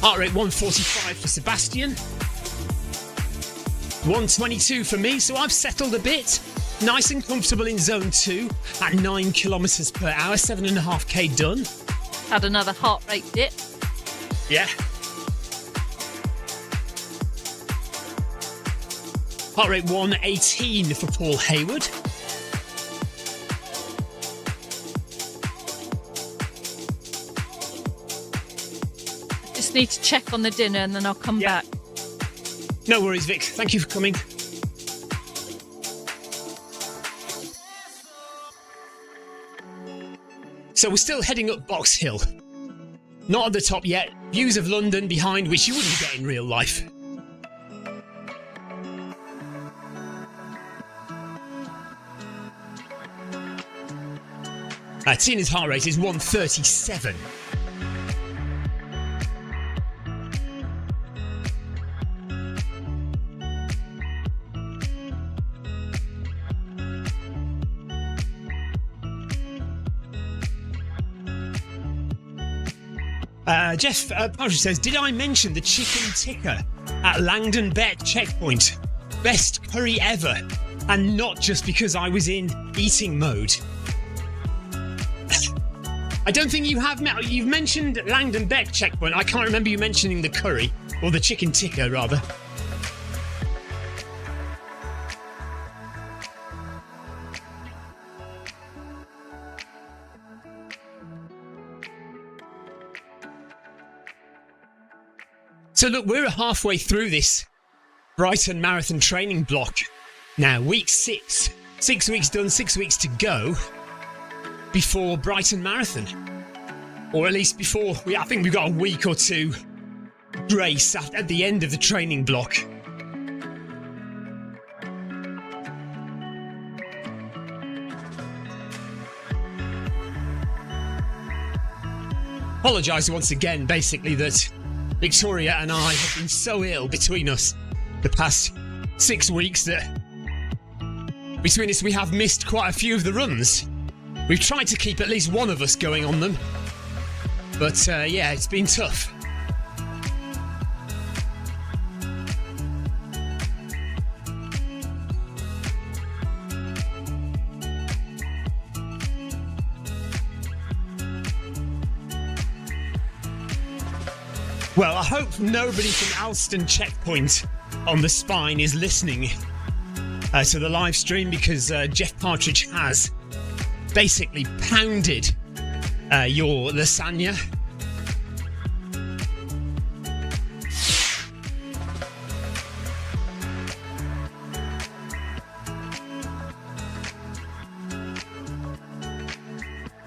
Speaker 2: Heart rate 145 for Sebastian. 122 for me, so I've settled a bit. Nice and comfortable in zone 2 at 9 kilometres per hour, 7.5k done.
Speaker 3: Had another heart rate dip.
Speaker 2: Yeah. Heart rate 118 for Paul Hayward.
Speaker 3: I just need to check on the dinner and then I'll come back.
Speaker 2: No worries, Vic. Thank you for coming. So we're still heading up Box Hill. Not at the top yet. Views of London behind, which you wouldn't get in real life. Tina's heart rate is 137. Jeff Partridge says, did I mention the chicken tikka at Langdon Bet checkpoint? Best curry ever. And not just because I was in eating mode. I don't think you have. You've mentioned Langdon Beck checkpoint. I can't remember you mentioning the curry, or the chicken tikka, rather. So look, we're halfway through this Brighton Marathon Training block. Now, week 6. 6 weeks done, 6 weeks to go before Brighton Marathon. Or at least before, I think we've got a week or two grace at the end of the training block. Apologise once again, basically, that Victoria and I have been so ill between us the past 6 weeks that between us we have missed quite a few of the runs. We've tried to keep at least one of us going on them, but yeah, it's been tough. Well, I hope nobody from Alston Checkpoint on the Spine is listening to the live stream, because Jeff Partridge has basically pounded your lasagna.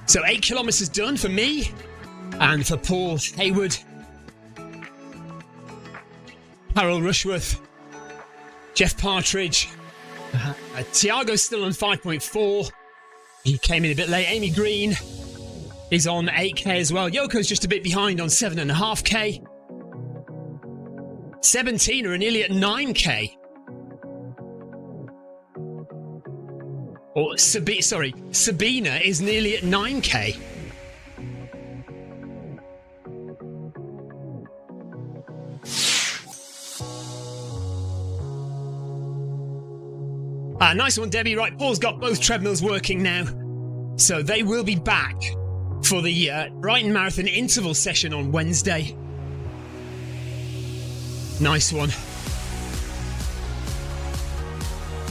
Speaker 2: So 8 kilometres done for me and for Paul Hayward, Harold Rushworth, Jeff Partridge. Tiago's still on 5.4. He came in a bit late. Amy Green is on 8k as well. Yoko's just a bit behind on 7.5k. Seb and Tina are nearly at 9k. Or Sabina is nearly at 9k. Nice one, Debbie. Right, Paul's got both treadmills working now. So they will be back for the Brighton Marathon interval session on Wednesday. Nice one.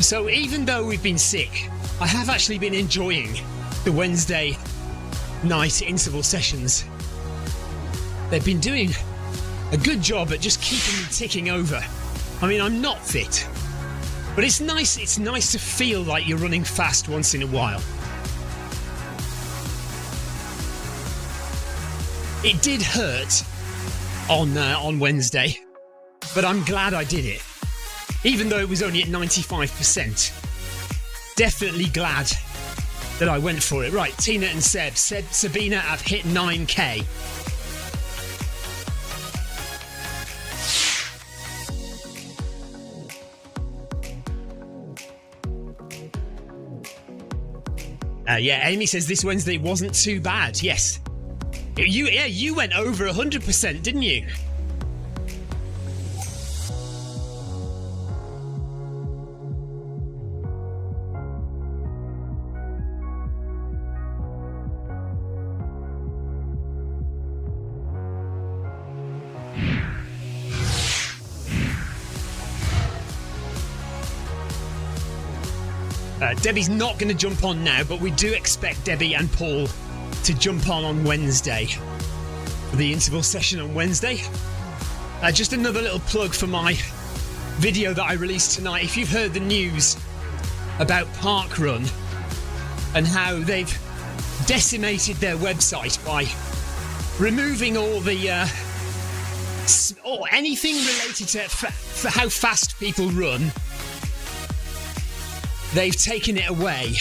Speaker 2: So even though we've been sick, I have actually been enjoying the Wednesday night interval sessions. They've been doing a good job at just keeping me ticking over. I mean, I'm not fit, but it's nice to feel like you're running fast once in a while. It did hurt on Wednesday, but I'm glad I did it, even though it was only at 95%. Definitely glad that I went for it. Right, Tina and Sabina have hit 9k. Amy says this Wednesday wasn't too bad. Yes. You went over 100%, didn't you? Debbie's not going to jump on now, but we do expect Debbie and Paul to jump on Wednesday for the interval session on Wednesday. Just another little plug for my video that I released tonight. If you've heard the news about Parkrun and how they've decimated their website by removing all the or anything related to for how fast people run, they've taken it away,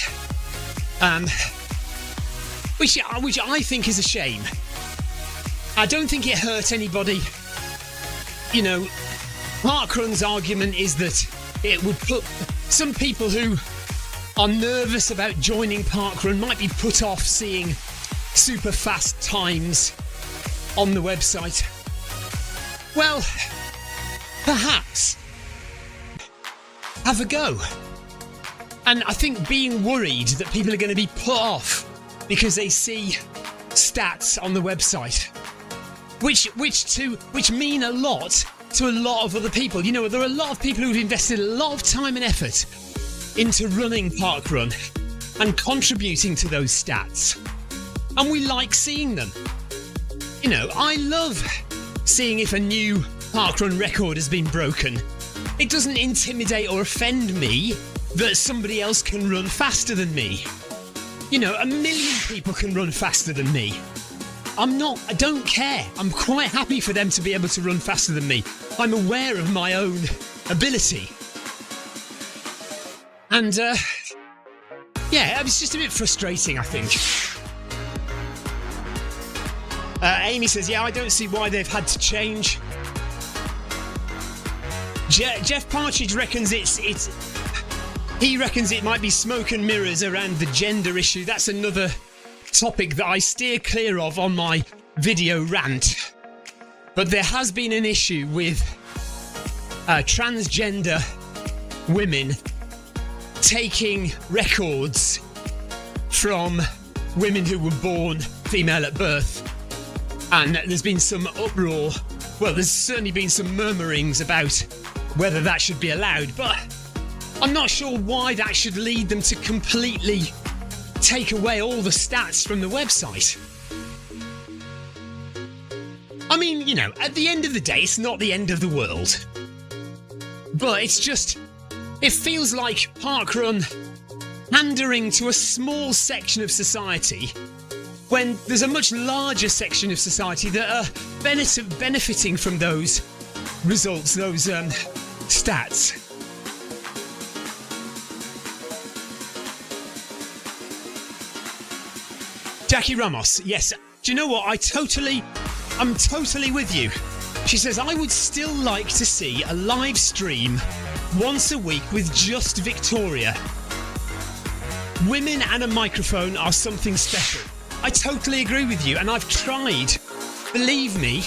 Speaker 2: which I think is a shame. I don't think it hurt anybody. You know, Parkrun's argument is that it would put some people who are nervous about joining Parkrun might be put off seeing super fast times on the website. Well, perhaps have a go. And I think being worried that people are going to be put off because they see stats on the website, which mean a lot to a lot of other people. You know, there are a lot of people who've invested a lot of time and effort into running Parkrun and contributing to those stats. And we like seeing them. You know, I love seeing if a new Parkrun record has been broken. It doesn't intimidate or offend me that somebody else can run faster than me. You know, 1 million people can run faster than me. I don't care. I'm quite happy for them to be able to run faster than me. I'm aware of my own ability. And, yeah, it was just a bit frustrating, I think. Amy says, yeah, I don't see why they've had to change. Jeff Partridge reckons he reckons it might be smoke and mirrors around the gender issue. That's another topic that I steer clear of on my video rant. But there has been an issue with transgender women taking records from women who were born female at birth. And there's been some uproar. Well, there's certainly been some murmurings about whether that should be allowed. But I'm not sure why that should lead them to completely take away all the stats from the website. I mean, you know, at the end of the day, it's not the end of the world. But it's just, it feels like Parkrun pandering to a small section of society when there's a much larger section of society that are benefiting from those results, those stats. Jackie Ramos, yes. Do you know what? I'm totally with you. She says, I would still like to see a live stream once a week with just Victoria. Women and a microphone are something special. I totally agree with you, and I've tried, believe me,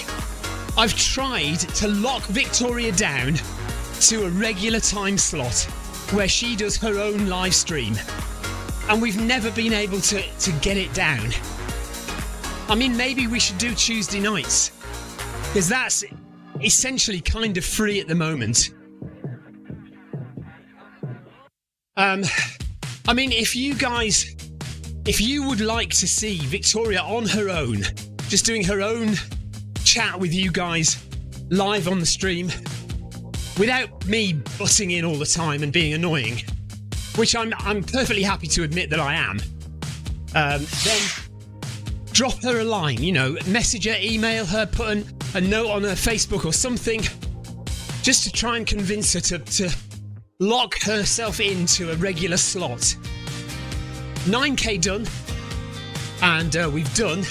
Speaker 2: I've tried to lock Victoria down to a regular time slot where she does her own live stream, and we've never been able to get it down. I mean, maybe we should do Tuesday nights, because that's essentially kind of free at the moment. I mean, if you would like to see Victoria on her own, just doing her own chat with you guys live on the stream, without me butting in all the time and being annoying, which I'm perfectly happy to admit that I am, then drop her a line, message her, email her, put a note on her Facebook or something, just to try and convince her to lock herself into a regular slot. 9k done, and we've done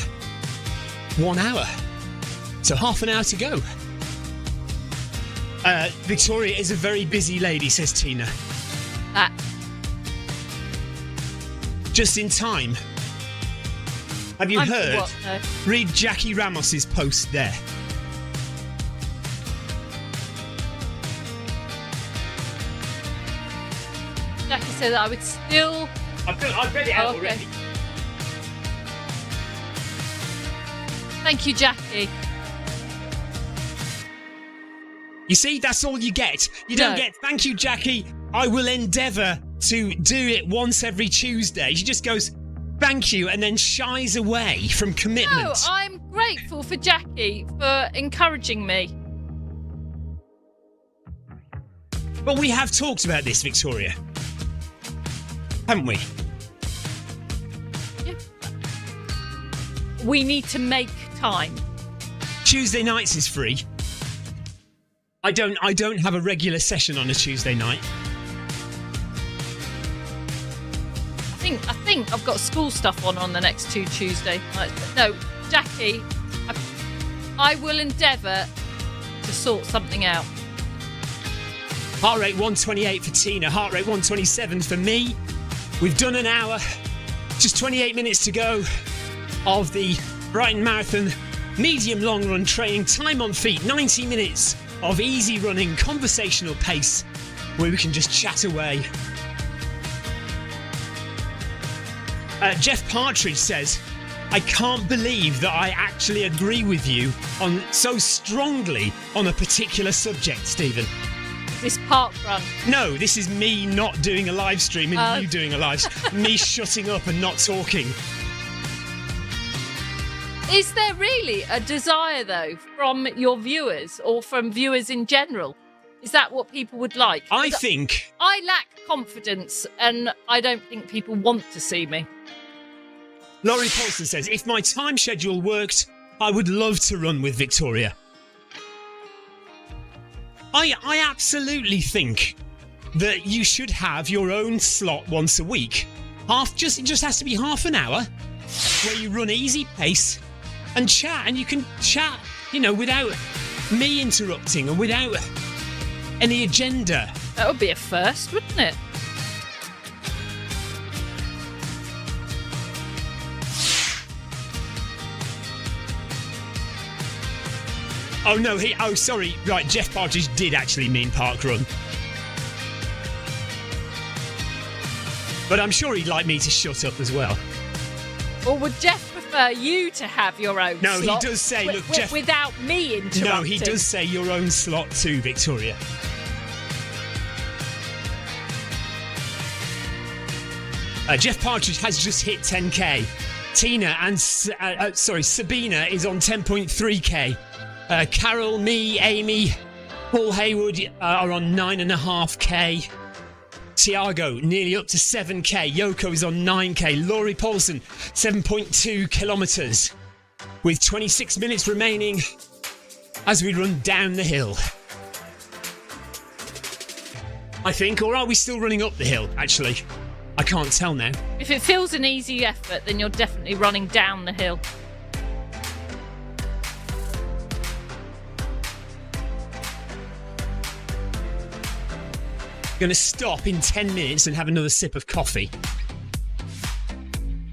Speaker 2: 1 hour, so half an hour to go. Victoria is a very busy lady, says Tina. Just in time. Have you heard?
Speaker 3: What, no?
Speaker 2: Read Jackie Ramos's post there.
Speaker 3: Jackie said that I would still...
Speaker 2: I've read it out already.
Speaker 3: Thank you, Jackie.
Speaker 2: You see, that's all you get. You don't get, thank you, Jackie. I will endeavour to do it once every Tuesday. She just goes, thank you, and then shies away from commitment.
Speaker 3: No, I'm grateful for Jackie for encouraging me.
Speaker 2: But we have talked about this, Victoria. Haven't we?
Speaker 3: Yeah. We need to make time.
Speaker 2: Tuesday nights is free. I don't have a regular session on a Tuesday night.
Speaker 3: I think I've got school stuff on the next 2 Tuesday nights. But no, Jackie, I will endeavour to sort something out.
Speaker 2: Heart rate 128 for Tina, heart rate 127 for me. We've done an hour, just 28 minutes to go of the Brighton Marathon medium long run training. Time on feet, 90 minutes of easy running, conversational pace where we can just chat away. Jeff Partridge says, I can't believe that I actually agree with you on so strongly on a particular subject, Stephen.
Speaker 3: This park run.
Speaker 2: No, this is me not doing a live stream and you doing a live stream. Me shutting up and not talking.
Speaker 3: Is there really a desire, though, from your viewers or from viewers in general? Is that what people would like?
Speaker 2: I think...
Speaker 3: I lack confidence and I don't think people want to see me.
Speaker 2: Laurie Paulson says, if my time schedule worked, I would love to run with Victoria. I absolutely think that you should have your own slot once a week. It just has to be half an hour where you run easy pace and chat, and you can chat, without me interrupting and without any agenda.
Speaker 3: That would be a first, wouldn't it?
Speaker 2: Oh no, sorry, right, Jeff Partridge did actually mean park run. But I'm sure he'd like me to shut up as well.
Speaker 3: Or would Jeff prefer you to have your own
Speaker 2: No,
Speaker 3: slot?
Speaker 2: he does say, look, Jeff...
Speaker 3: Without me interrupting.
Speaker 2: No, he does say your own slot too, Victoria. Jeff Partridge has just hit 10k. Tina and... Sabina is on 10.3k. Carol, me, Amy, Paul Haywood are on 9.5k. Tiago, nearly up to 7k. Yoko is on 9k. Laurie Paulson, 7.2 kilometres. With 26 minutes remaining as we run down the hill. I think, or are we still running up the hill, actually? I can't tell now.
Speaker 3: If it feels an easy effort, then you're definitely running down the hill.
Speaker 2: going to stop in 10 minutes and have another sip of coffee.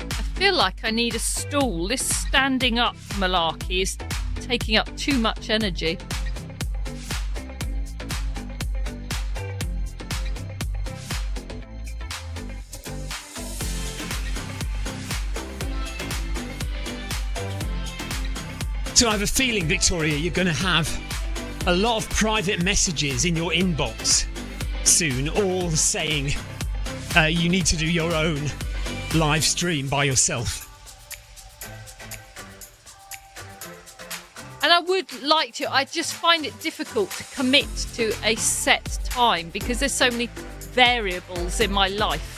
Speaker 3: I feel like I need a stool. This standing up malarkey is taking up too much energy.
Speaker 2: So I have a feeling, Victoria, you're going to have a lot of private messages in your inbox soon, all saying you need to do your own live stream by yourself.
Speaker 3: And I would like to, I just find it difficult to commit to a set time because there's so many variables in my life.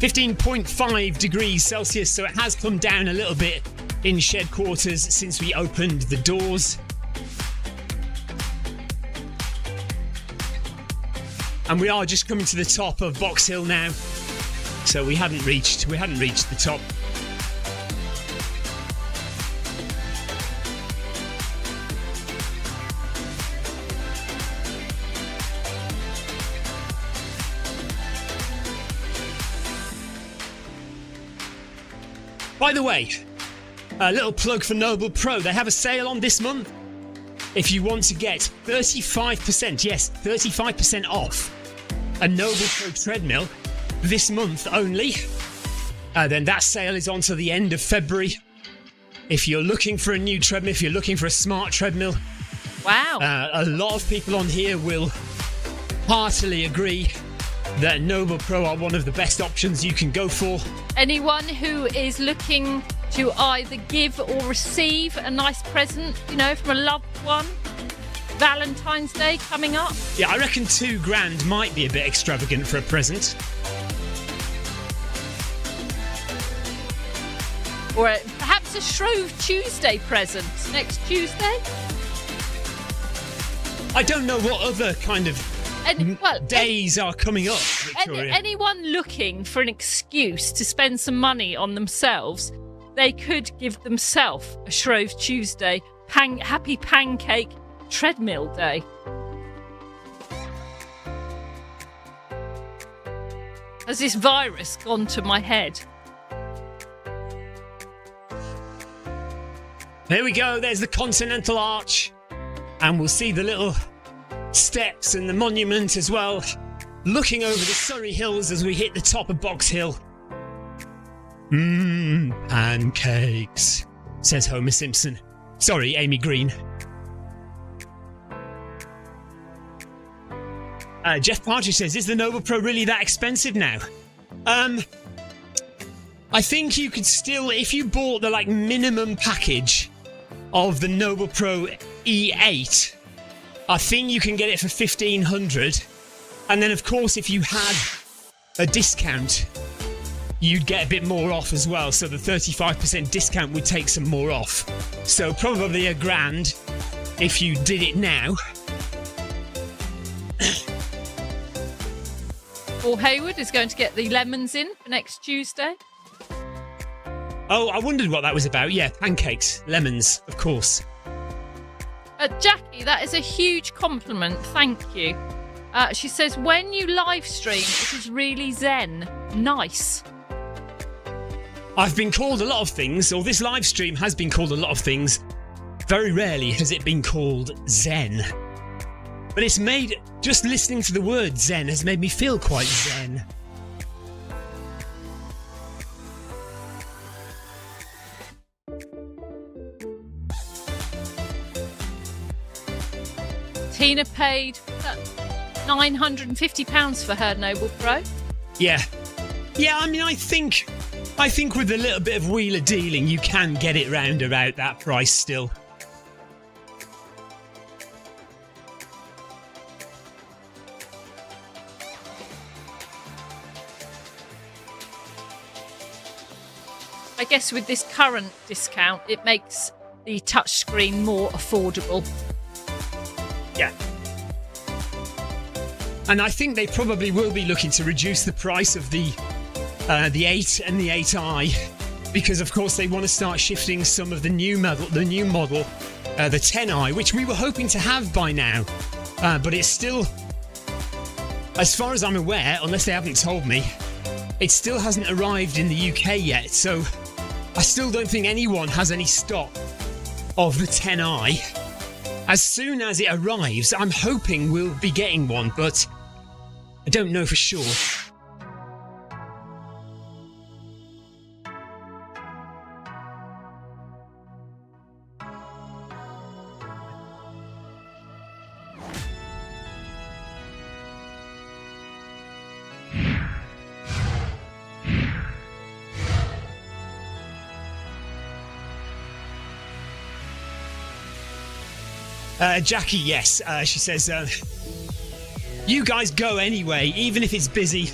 Speaker 2: 15.5 degrees Celsius, so it has come down a little bit in shed quarters since we opened the doors. And we are just coming to the top of Box Hill now, so we hadn't reached the top. By the way, a little plug for Noble Pro. They have a sale on this month. If you want to get 35%, yes, 35% off a Noble Pro treadmill this month only, then that sale is on to the end of February. If you're looking for a new treadmill, if you're looking for a smart treadmill,
Speaker 3: wow,
Speaker 2: a lot of people on here will heartily agree that Noble Pro are one of the best options you can go for.
Speaker 3: Anyone who is looking to either give or receive a nice present, you know, from a loved one, Valentine's Day coming up.
Speaker 2: Yeah, I reckon £2,000 might be a bit extravagant for a present.
Speaker 3: Or perhaps a Shrove Tuesday present next Tuesday.
Speaker 2: I don't know what other kind of days are coming up, Victoria.
Speaker 3: Anyone looking for an excuse to spend some money on themselves, they could give themselves a Shrove Tuesday happy pancake treadmill day. Has this virus gone to my head?
Speaker 2: There we go, there's the Continental Arch, and we'll see the little steps and the monument as well, looking over the Surrey Hills as we hit the top of Box Hill. Pancakes, says Homer Simpson. Sorry, Amy Green. Jeff Partridge says, is the Noble Pro really that expensive now? I think you could still, if you bought the minimum package of the Noble Pro E8, I think you can get it for $1,500. And then, of course, if you had a discount, you'd get a bit more off as well. So the 35% discount would take some more off. So probably $1,000 if you did it now.
Speaker 3: Paul Hayward is going to get the lemons in for next Tuesday.
Speaker 2: Oh, I wondered what that was about. Yeah, pancakes, lemons, of course.
Speaker 3: Jackie, that is a huge compliment. Thank you. She says, when you live stream, it is really zen. Nice.
Speaker 2: I've been called a lot of things, or this live stream has been called a lot of things. Very rarely has it been called zen. But it's made, just listening to the word zen has made me feel quite zen.
Speaker 3: Tina paid £950 for her Noble Pro.
Speaker 2: Yeah. Yeah, I mean, I think with a little bit of wheeler dealing, you can get it round about that price still.
Speaker 3: I guess with this current discount, it makes the touchscreen more affordable.
Speaker 2: Yeah. And I think they probably will be looking to reduce the price of the 8 and the 8i, because of course they want to start shifting some of the new model, the 10i, which we were hoping to have by now, but it's still, as far as I'm aware, unless they haven't told me, it still hasn't arrived in the UK yet. So I still don't think anyone has any stock of the 10i. As soon as it arrives, I'm hoping we'll be getting one, but I don't know for sure. Jackie, yes. She says, you guys go anyway, even if it's busy.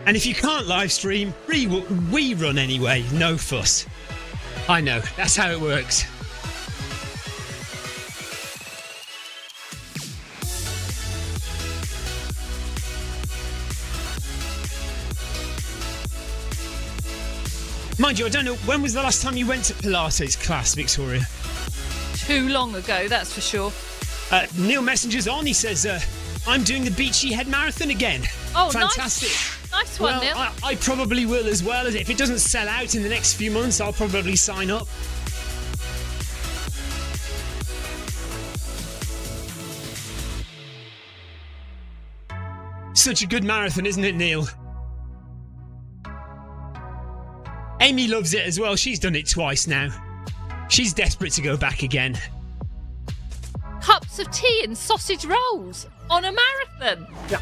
Speaker 2: And if you can't live stream, we run anyway. No fuss. I know, that's how it works. Mind you, I don't know, when was the last time you went to Pilates class, Victoria?
Speaker 3: Too long ago, that's for sure.
Speaker 2: Neil Messenger's on. He says, I'm doing the Beachy Head Marathon again.
Speaker 3: Oh,
Speaker 2: fantastic.
Speaker 3: Nice one, Neil.
Speaker 2: I probably will as well. If it doesn't sell out in the next few months, I'll probably sign up. Such a good marathon, isn't it, Neil? Amy loves it as well. She's done it twice now. She's desperate to go back again.
Speaker 3: Cups of tea and sausage rolls on a marathon.
Speaker 2: Yeah.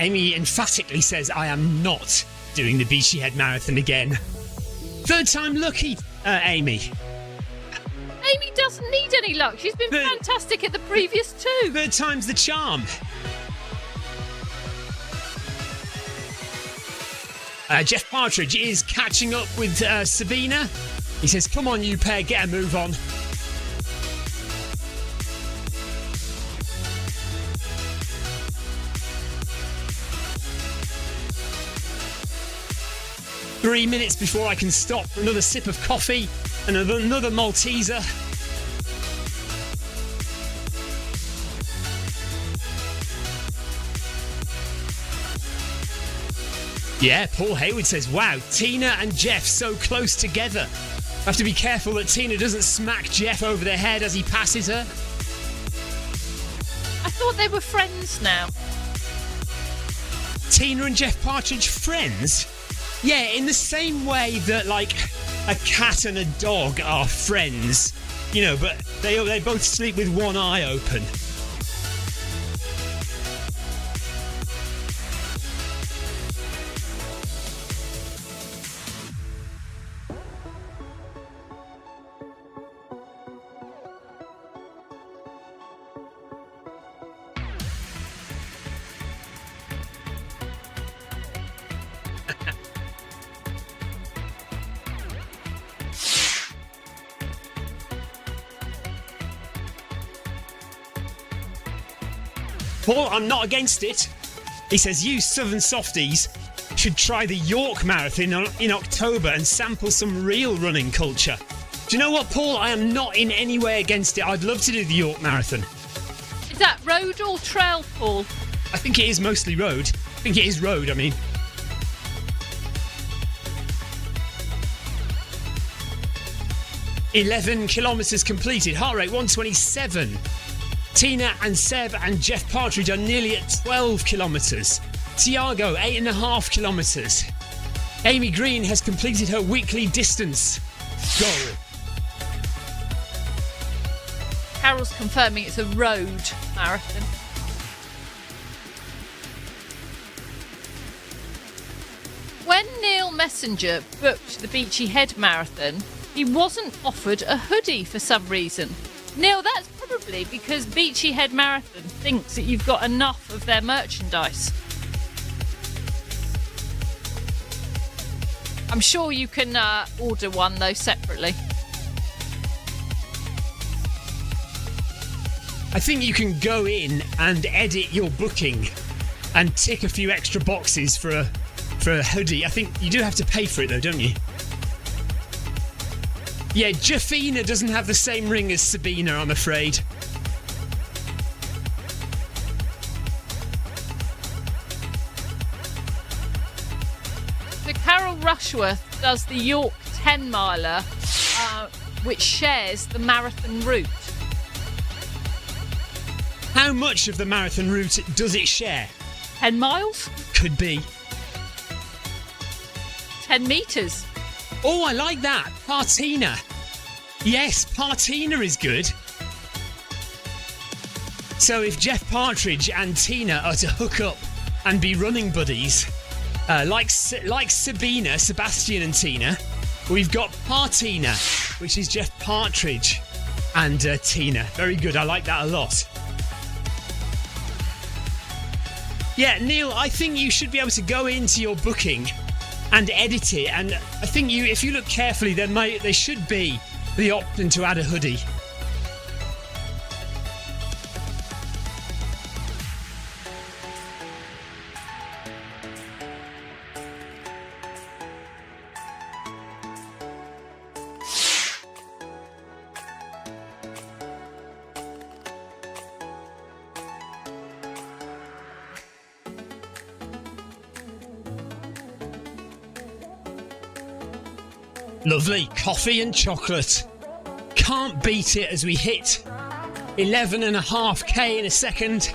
Speaker 2: Amy emphatically says, I am not doing the Beachy Head Marathon again. Third time lucky, Amy.
Speaker 3: Amy doesn't need any luck. She's been fantastic at the previous two.
Speaker 2: Third time's the charm. Jeff Partridge is catching up with Sabina. He says, come on, you pair, get a move on. Three minutes before I can stop for another sip of coffee and another Malteser. Yeah, Paul Hayward says, wow, Tina and Jeff so close together. Have to be careful that Tina doesn't smack Jeff over the head as he passes her.
Speaker 3: I thought they were friends now.
Speaker 2: Tina and Jeff Partridge friends? Yeah, in the same way that, like, a cat and a dog are friends. You know, but they both sleep with one eye open. Paul, I'm not against it. He says, you southern softies should try the York Marathon in October and sample some real running culture. Do you know what, Paul? I am not in any way against it. I'd love to do the York Marathon.
Speaker 3: Is that road or trail, Paul?
Speaker 2: I think it is mostly road. I think it is road, I mean. "11 kilometres completed. Heart rate 127. Tina and Seb and Jeff Partridge are nearly at 12 kilometres. Tiago, 8.5 kilometres. Amy Green has completed her weekly distance goal.
Speaker 3: Carol's confirming it's a road marathon. When Neil Messenger booked the Beachy Head Marathon, he wasn't offered a hoodie for some reason. Neil, that's probably Probably because Beachy Head Marathon thinks that you've got enough of their merchandise. I'm sure you can order one, though, separately.
Speaker 2: I think you can go in and edit your booking and tick a few extra boxes for a hoodie. I think you do have to pay for it, though, don't you? Yeah, Jafina doesn't have the same ring as Sabina, I'm afraid.
Speaker 3: So Carol Rushworth does the York 10 miler, which shares the marathon route.
Speaker 2: How much of the marathon route does it share?
Speaker 3: 10 miles?
Speaker 2: Could be.
Speaker 3: 10 metres.
Speaker 2: Oh, I like that. Partina. Yes, Partina is good. So if Jeff Partridge and Tina are to hook up and be running buddies, like Sabina, Sebastian and Tina, we've got Partina, which is Jeff Partridge and Tina. Very good. I like that a lot. Yeah, Neil, I think you should be able to go into your booking and edit it, and I think if you look carefully, there should be the option to add a hoodie. Lovely. Coffee and chocolate. Can't beat it as we hit 11.5k in a second.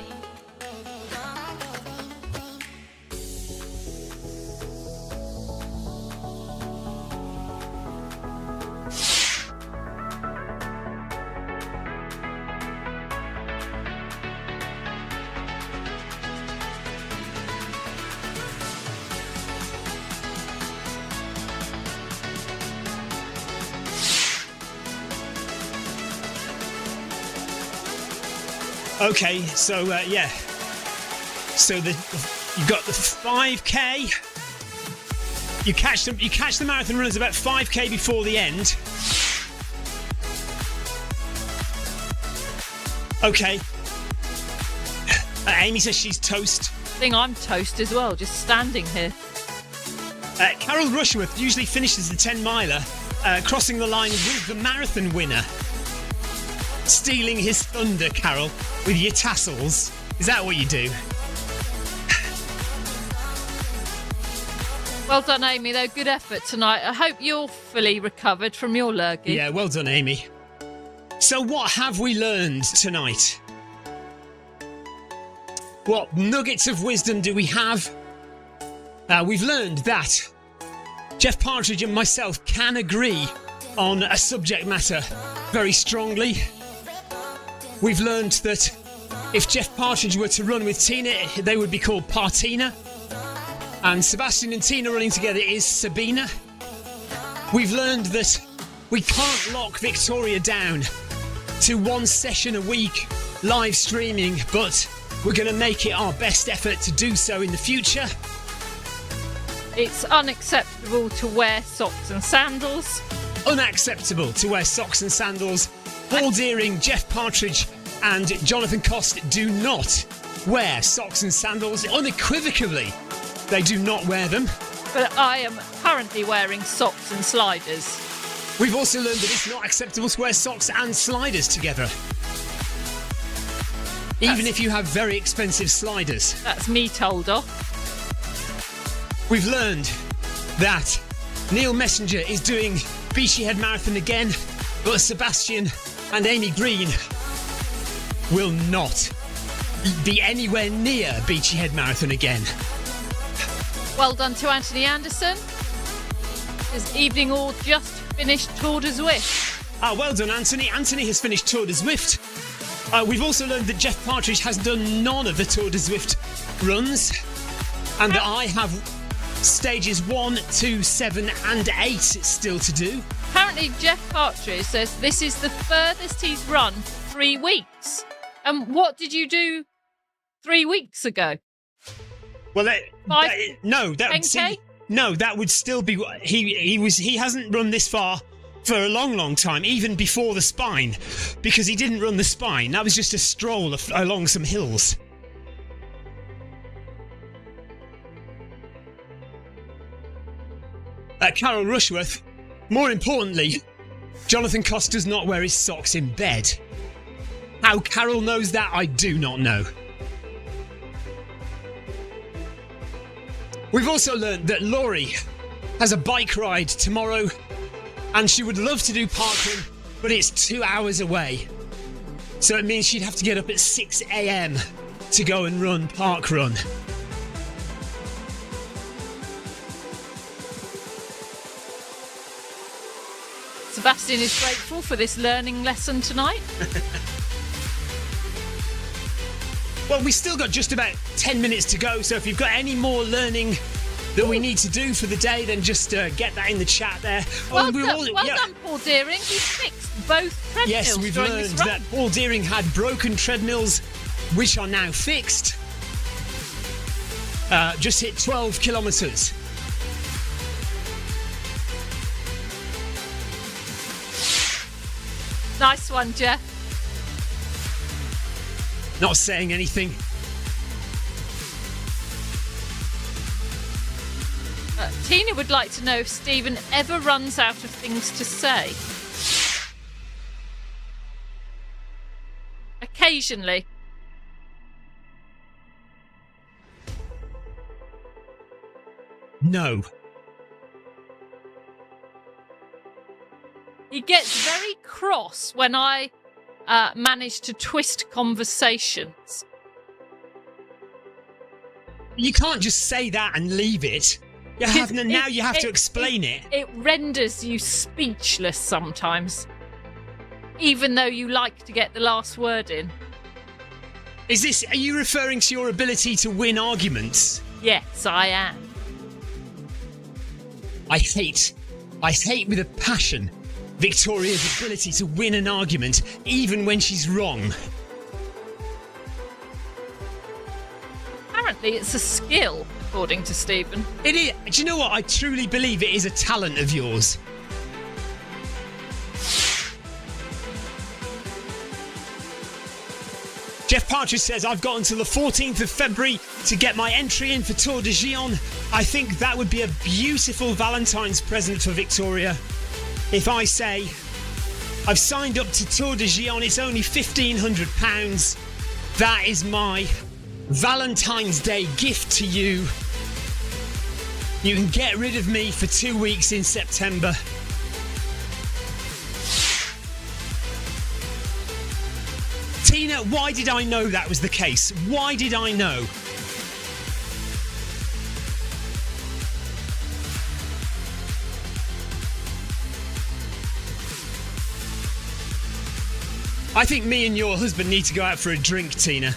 Speaker 2: Okay, so yeah. So you've got the 5k. You catch the marathon runners about 5k before the end. Okay. Amy says she's toast.
Speaker 3: I think I'm toast as well, just standing here.
Speaker 2: Carol Rushworth usually finishes the 10 miler, crossing the line with the marathon winner. Stealing his thunder, Carol, with your tassels. Is that what you do?
Speaker 3: Well done, Amy, though. Good effort tonight. I hope you're fully recovered from your lurgy.
Speaker 2: Yeah, well done, Amy. So what have we learned tonight? What nuggets of wisdom do we have? We've learned that Jeff Partridge and myself can agree on a subject matter very strongly. We've learned that if Jeff Partridge were to run with Tina, they would be called Partina. And Sebastian and Tina running together is Sabina. We've learned that we can't lock Victoria down to one session a week live streaming, but we're going to make it our best effort to do so in the future.
Speaker 3: It's unacceptable to wear socks and sandals.
Speaker 2: Unacceptable to wear socks and sandals. Paul Deering, Jeff Partridge and Jonathan Cost do not wear socks and sandals. Unequivocally, they do not wear them.
Speaker 3: But I am currently wearing socks and sliders.
Speaker 2: We've also learned that it's not acceptable to wear socks and sliders together. Even if you have very expensive sliders.
Speaker 3: That's me told off.
Speaker 2: We've learned that Neil Messenger is doing Beachy Head Marathon again, but Sebastian and Amy Green will not be anywhere near Beachy Head Marathon again.
Speaker 3: Well done to Anthony Anderson. His evening all just finished Tour de Zwift.
Speaker 2: Well done, Anthony. Anthony has finished Tour de Zwift. We've also learned that Jeff Partridge has done none of the Tour de Zwift runs, and that I have stages 1, 2, 7 and 8 still to do.
Speaker 3: Apparently Jeff Partridge says this is the furthest he's run 3 weeks. And what did you do 3 weeks ago?
Speaker 2: Well,
Speaker 3: Five-
Speaker 2: that
Speaker 3: 10K?
Speaker 2: that would still be. He hasn't run this far for a long, long time, even before the spine, because he didn't run the spine. That was just a stroll along some hills. Carol Rushworth. More importantly, Jonathan Cost does not wear his socks in bed. How Carol knows that, I do not know. We've also learned that Laurie has a bike ride tomorrow, and she would love to do parkrun, but it's 2 hours away. So it means she'd have to get up at 6 a.m. to go and run parkrun.
Speaker 3: Sebastian is grateful for this learning lesson tonight.
Speaker 2: Well, we've still got just about 10 minutes to go, so if you've got any more learning that we need to do for the day, then just get that in the chat there.
Speaker 3: Well done, Paul Deering. He fixed both treadmills.
Speaker 2: Yes, we've
Speaker 3: during
Speaker 2: learned
Speaker 3: this run.
Speaker 2: that Paul Deering had broken treadmills, which are now fixed. Just hit 12 kilometres.
Speaker 3: Nice one, Jeff.
Speaker 2: Not saying anything.
Speaker 3: Tina would like to know if Stephen ever runs out of things to say. Occasionally.
Speaker 2: No.
Speaker 3: He gets very cross when I manage to twist conversations.
Speaker 2: You can't just say that and leave it. You have to explain it.
Speaker 3: It renders you speechless sometimes, even though you like to get the last word in.
Speaker 2: Are you referring to your ability to win arguments?
Speaker 3: Yes, I am.
Speaker 2: I hate with a passion Victoria's ability to win an argument, even when she's wrong.
Speaker 3: Apparently it's a skill, according to Stephen.
Speaker 2: It is. Do you know what? I truly believe it is a talent of yours. Jeff Partridge says, I've got until the 14th of February to get my entry in for Tour de Gion. I think that would be a beautiful Valentine's present for Victoria. If I say, I've signed up to Tour de Gion, it's only £1,500. That is my Valentine's Day gift to you. You can get rid of me for 2 weeks in September. Tina, why did I know that was the case? Why did I know? I think me and your husband need to go out for a drink, Tina.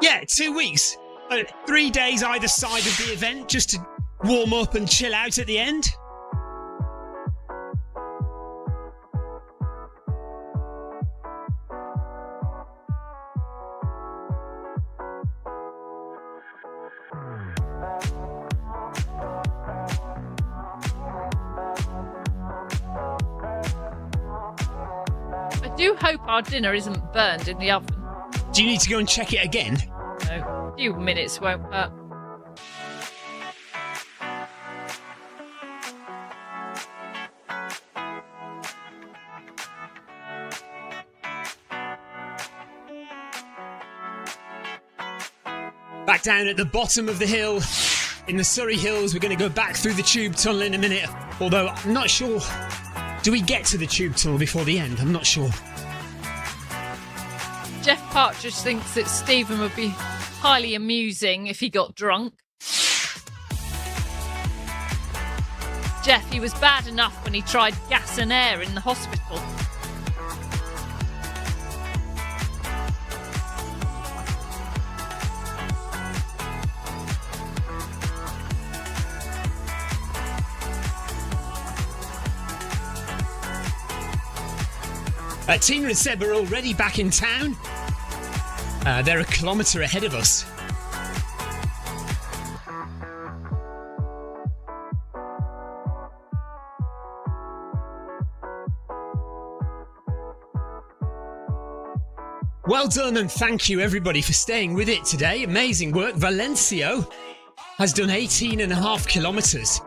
Speaker 2: Yeah, 2 weeks. 3 days either side of the event, just to warm up and chill out at the end.
Speaker 3: I do hope our dinner isn't burned in the oven.
Speaker 2: Do you need to go and check it again?
Speaker 3: No, a few minutes won't hurt.
Speaker 2: Back down at the bottom of the hill in the Surrey Hills. We're going to go back through the tube tunnel in a minute, although I'm not sure. Do we get to the tube tunnel before the end? I'm not sure.
Speaker 3: Jeff Partridge thinks that Stephen would be highly amusing if he got drunk. Jeff, he was bad enough when he tried gas and air in the hospital.
Speaker 2: Tina and Seb are already back in town. They're a kilometre ahead of us. Well done, and thank you everybody for staying with it today. Amazing work. Valencio has done 18.5 kilometres.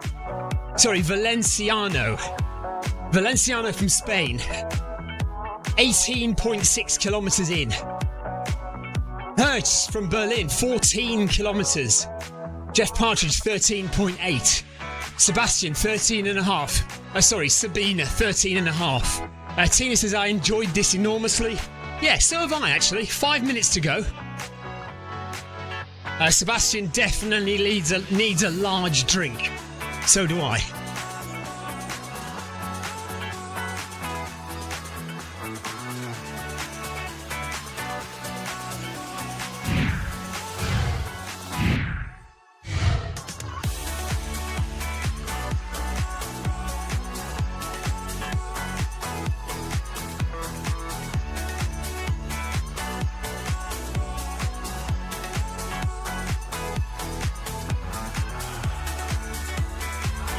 Speaker 2: Sorry, Valenciano from Spain. 18.6 kilometres in. Hertz from Berlin, 14 kilometres. Jeff Partridge, 13.8. Sebastian, 13.5. Sabina, 13.5. Tina says, I enjoyed this enormously. Yeah, so have I, actually. 5 minutes to go. Sebastian definitely needs a large drink. So do I.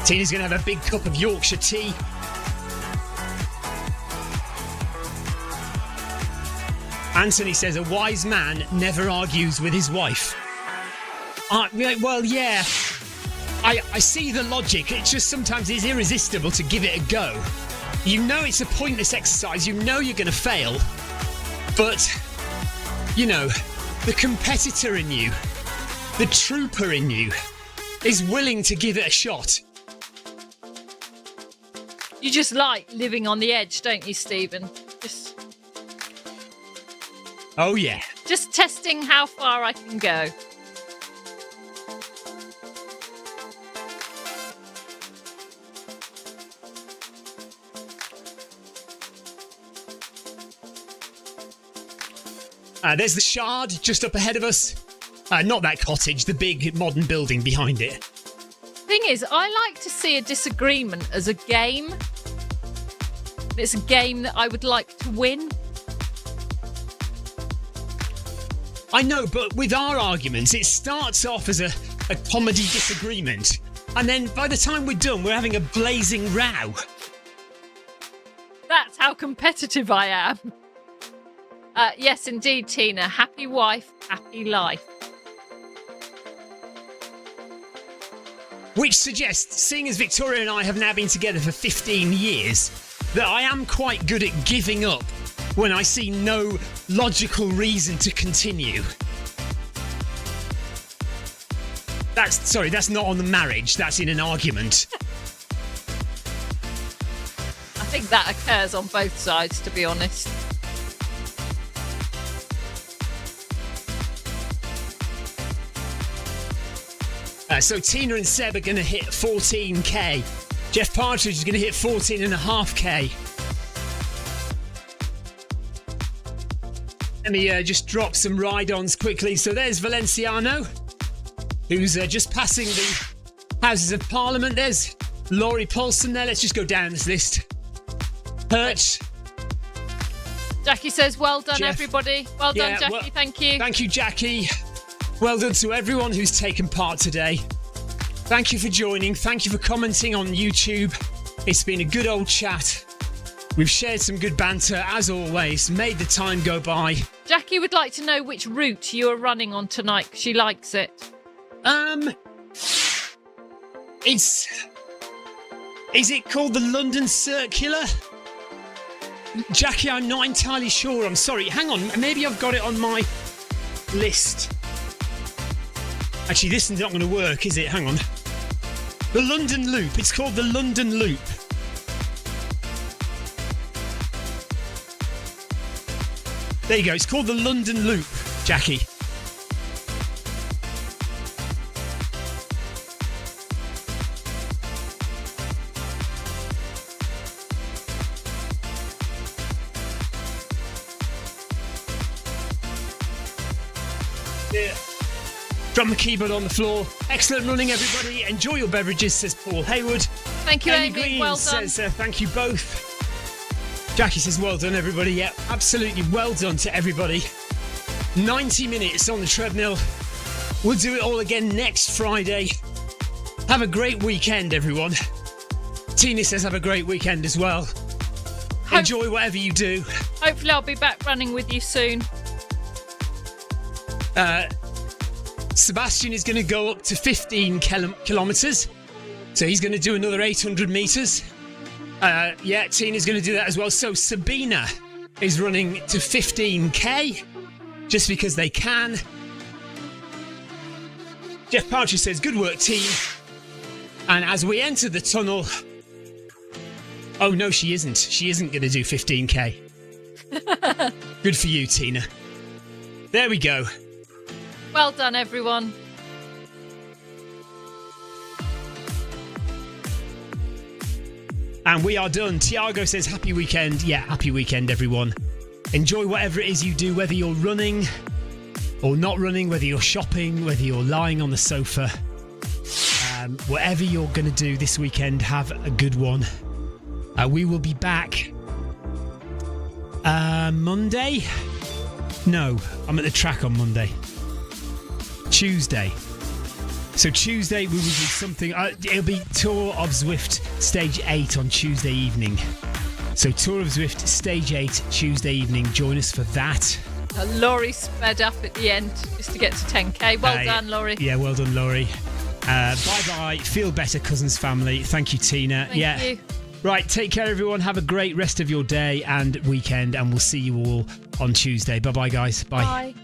Speaker 2: Tina's going to have a big cup of Yorkshire tea. Anthony says, a wise man never argues with his wife. Well, yeah. I see the logic. It just sometimes is irresistible to give it a go. You know it's a pointless exercise. You know you're going to fail. But, you know, the competitor in you, the trooper in you, is willing to give it a shot.
Speaker 3: You just like living on the edge, don't you, Stephen?
Speaker 2: Oh, yeah.
Speaker 3: Just testing how far I can go.
Speaker 2: There's the Shard just up ahead of us. Not that cottage, the big modern building behind it.
Speaker 3: Thing is, I like to see a disagreement as a game. It's a game that I would like to win.
Speaker 2: I know, but with our arguments, it starts off as a comedy disagreement. And then by the time we're done, we're having a blazing row.
Speaker 3: That's how competitive I am. Yes, indeed, Tina. Happy wife, happy life.
Speaker 2: Which suggests, seeing as Victoria and I have now been together for 15 years, that I am quite good at giving up when I see no logical reason to continue. That's not on the marriage, that's in an argument.
Speaker 3: I think that occurs on both sides, to be honest.
Speaker 2: So Tina and Seb are going to hit 14k. Jeff Partridge is going to hit 14.5k. Let me just drop some ride-ons quickly. So there's Valenciano, who's just passing the Houses of Parliament. There's Laurie Paulson there. Let's just go down this list. Hirsch.
Speaker 3: Jackie says, well done,
Speaker 2: Jeff.
Speaker 3: Everybody. Well done, Jackie. Thank you.
Speaker 2: Thank you, Jackie. Well done to everyone who's taken part today. Thank you for joining. Thank you for commenting on YouTube. It's been a good old chat. We've shared some good banter, as always. Made the time go by.
Speaker 3: Jackie would like to know which route you are running on tonight, because she likes it.
Speaker 2: Is it called the London Circular? Jackie, I'm not entirely sure. I'm sorry. Hang on. Maybe I've got it on my list. Actually, this is not going to work, is it? Hang on. The London Loop. It's called the London Loop. There you go. It's called the London Loop, Jackie. Yeah. Drum the keyboard on the floor. Excellent running, everybody. Enjoy your beverages, says Paul Hayward.
Speaker 3: Thank you,
Speaker 2: Amy
Speaker 3: Amy.
Speaker 2: Green
Speaker 3: Well done.
Speaker 2: says thank you both. Jackie says, well done, everybody. Yeah, absolutely well done to everybody. 90 minutes on the treadmill. We'll do it all again next Friday. Have a great weekend, everyone. Tina says have a great weekend as well. Enjoy whatever you do.
Speaker 3: Hopefully I'll be back running with you soon.
Speaker 2: Sebastian is going to go up to 15 kilometres. So he's going to do another 800 metres. Tina's going to do that as well. So Sabina is running to 15k just because they can. Jeff Partridge says, good work, team. And as we enter the tunnel... Oh, no, she isn't. She isn't going to do 15k. Good for you, Tina. There we go.
Speaker 3: Well done, everyone.
Speaker 2: And we are done. Tiago says, happy weekend. Yeah, happy weekend, everyone. Enjoy whatever it is you do, whether you're running or not running, whether you're shopping, whether you're lying on the sofa. Whatever you're going to do this weekend, have a good one. We will be back Monday. No, I'm at the track on Monday. Tuesday. So Tuesday we will do something. It'll be Tour of Zwift Stage 8 on Tuesday evening. So Tour of Zwift Stage 8 Tuesday evening. Join us for that.
Speaker 3: Laurie sped up at the end just to get to 10k. Well done, Laurie.
Speaker 2: Yeah, well done, Laurie. Bye-bye. Feel better, Cousins family. Thank you, Tina.
Speaker 3: Thank you.
Speaker 2: Right, take care, everyone. Have a great rest of your day and weekend, and we'll see you all on Tuesday. Bye-bye, guys. Bye.
Speaker 3: Bye.